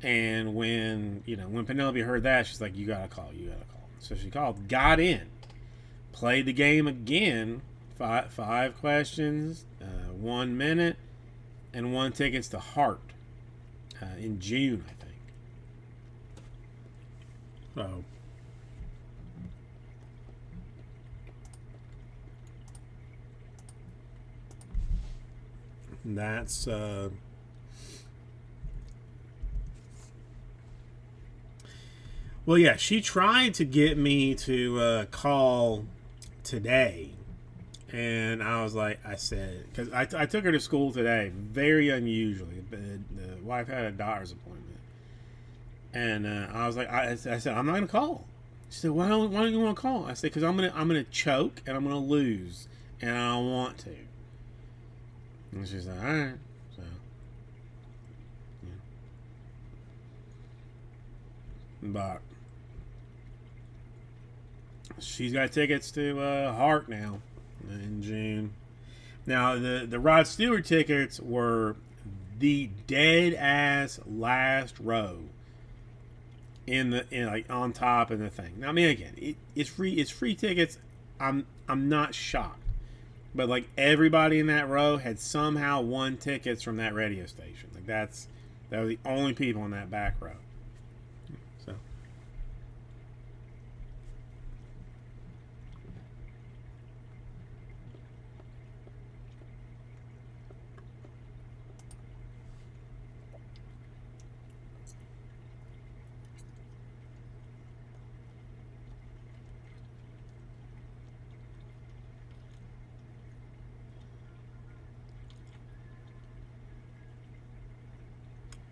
and when Penelope heard that, she's like, you gotta call. So she called, got in, played the game again, five questions, 1 minute, and won tickets to Heart in June, I think. So. That's well, yeah. She tried to get me to call today, and I said because I took her to school today, very unusually. The wife had a doctor's appointment, and I was like, I said I'm not gonna call. She said, why don't you want to call? I said because I'm gonna choke and I'm gonna lose, and I don't want to. And she's like, all right. So, yeah. But she's got tickets to Heart now in June. Now, the Rod Stewart tickets were the dead ass last row in like on top of the thing. Now, I mean, again, it's free. It's free tickets. I'm not shocked, but like everybody in that row had somehow won tickets from that radio station. Like that were the only people in that back row. So.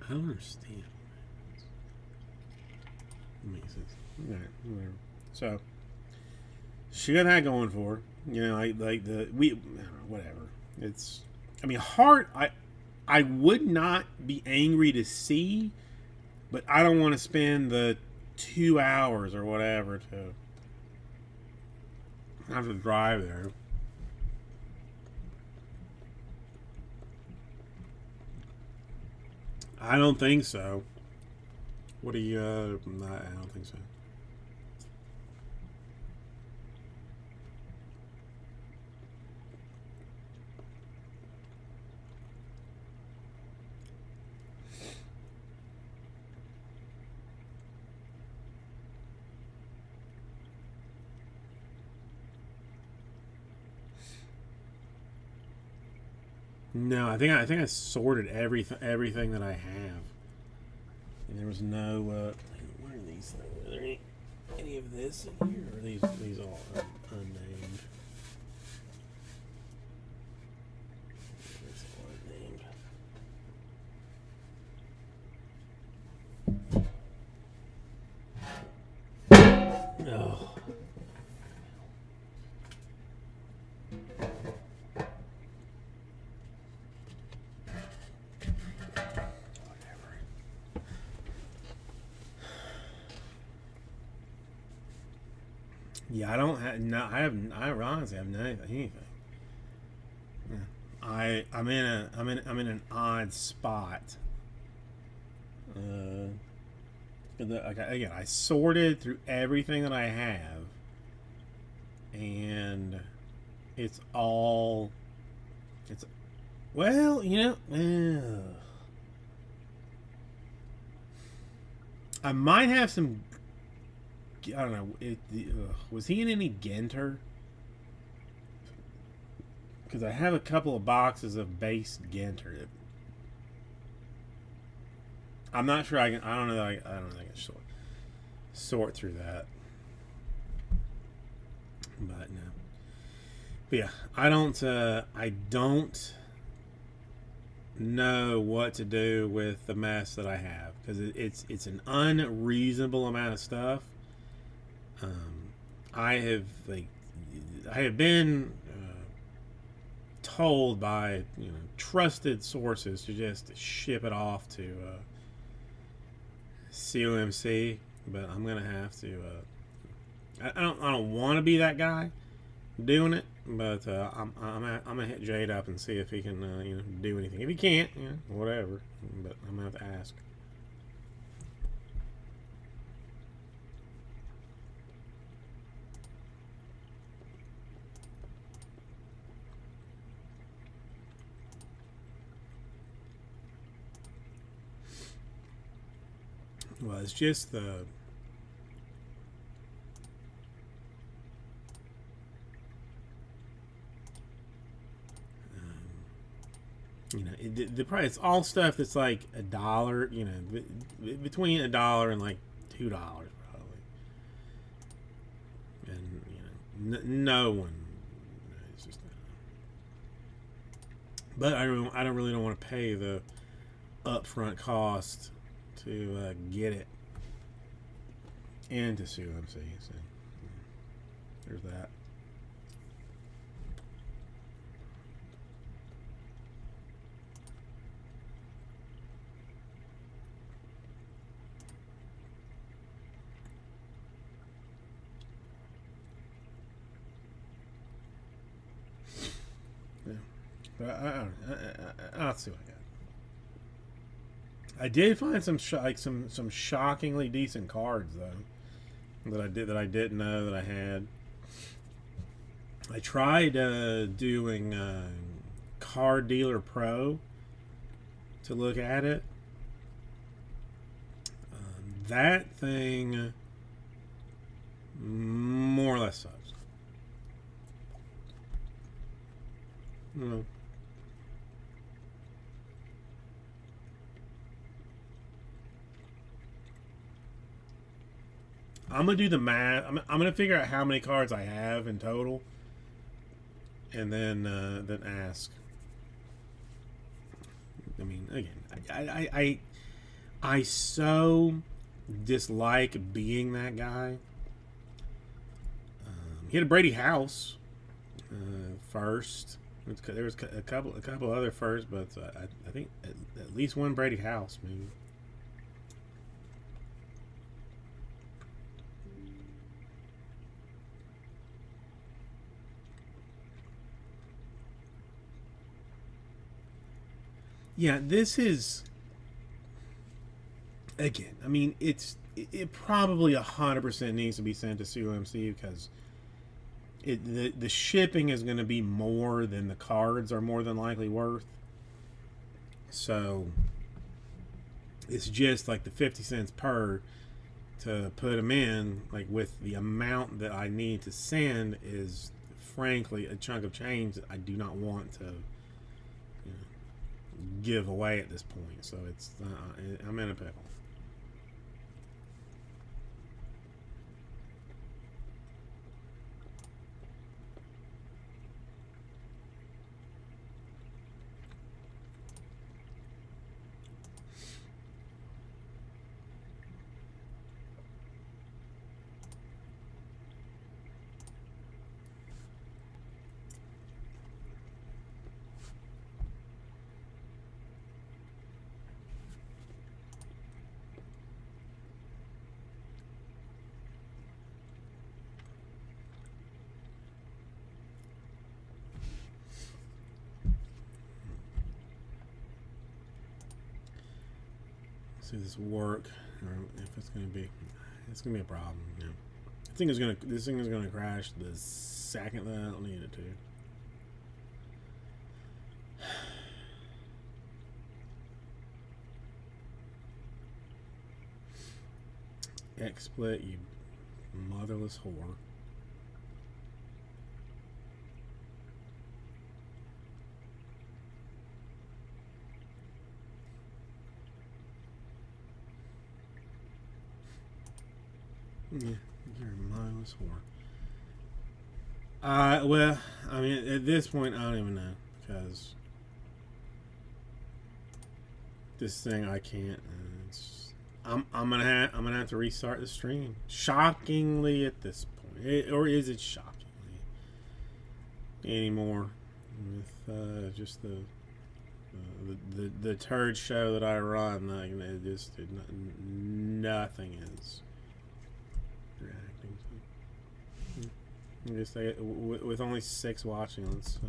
I don't understand. Makes sense. All right, whatever. So she got that going for her. You know, like the we, I don't know, whatever. It's, I mean, hard. I would not be angry to see, but I don't want to spend the 2 hours or whatever to have to drive there. I don't think so. What do you? I don't think so. No, I think I sorted everything that I have. And there was no. What are these things? Are there any of this in here? Or are these all unnamed? It's all unnamed. No. Yeah, I don't have. No, I honestly have anything. Yeah. I'm in an odd spot. Again, I sorted through everything that I have, and it's all. It's, well, you know, I might have some. I don't know. Was he in any Genter? Because I have a couple of boxes of base Genter. I'm not sure I can. I don't know. I don't know. I can sort through that. But no. But yeah, I don't. I don't know what to do with the mess that I have, because it's an unreasonable amount of stuff. I have been told by trusted sources to just ship it off to COMC, but I'm gonna have to. I don't want to be that guy doing it, but I'm gonna hit Jade up and see if he can do anything. If he can't, whatever. But I'm gonna have to ask. Well, it's just the the price. It's all stuff that's like $1. Between $1 and like $2 probably, and no one. It's just, but I don't really want to pay the upfront cost to get it and to sue MC. So there's that. Yeah, but I'll see what I got. I did find some shockingly decent cards though that I didn't know that I had. I tried doing Card Dealer Pro to look at it. That thing more or less sucks. Mm. I'm gonna do the math. I'm gonna figure out how many cards I have in total, and then ask. I mean, again, I so dislike being that guy. He had a Brady House first. There was a couple other firsts, but I think at least one Brady House maybe. Yeah, this is again. I mean, it probably 100% needs to be sent to COMC because the shipping is going to be more than the cards are more than likely worth. So it's just like the 50 cents per to put them in, like with the amount that I need to send is frankly a chunk of change that I do not want to give away at this point. So it's I'm in a pickle. See this work, or if it's gonna be a problem. Yeah. This thing is gonna crash the second that I don't need it to. XSplit, you motherless whore. Yeah, you're a mindless whore. Well, I mean, at this point, I don't even know because this thing I can't. I'm gonna have to restart the stream. Shockingly, at this point, or is it shockingly anymore? With just the turd show that I run, like nothing is reacting to. I guess with only 6 watching, let's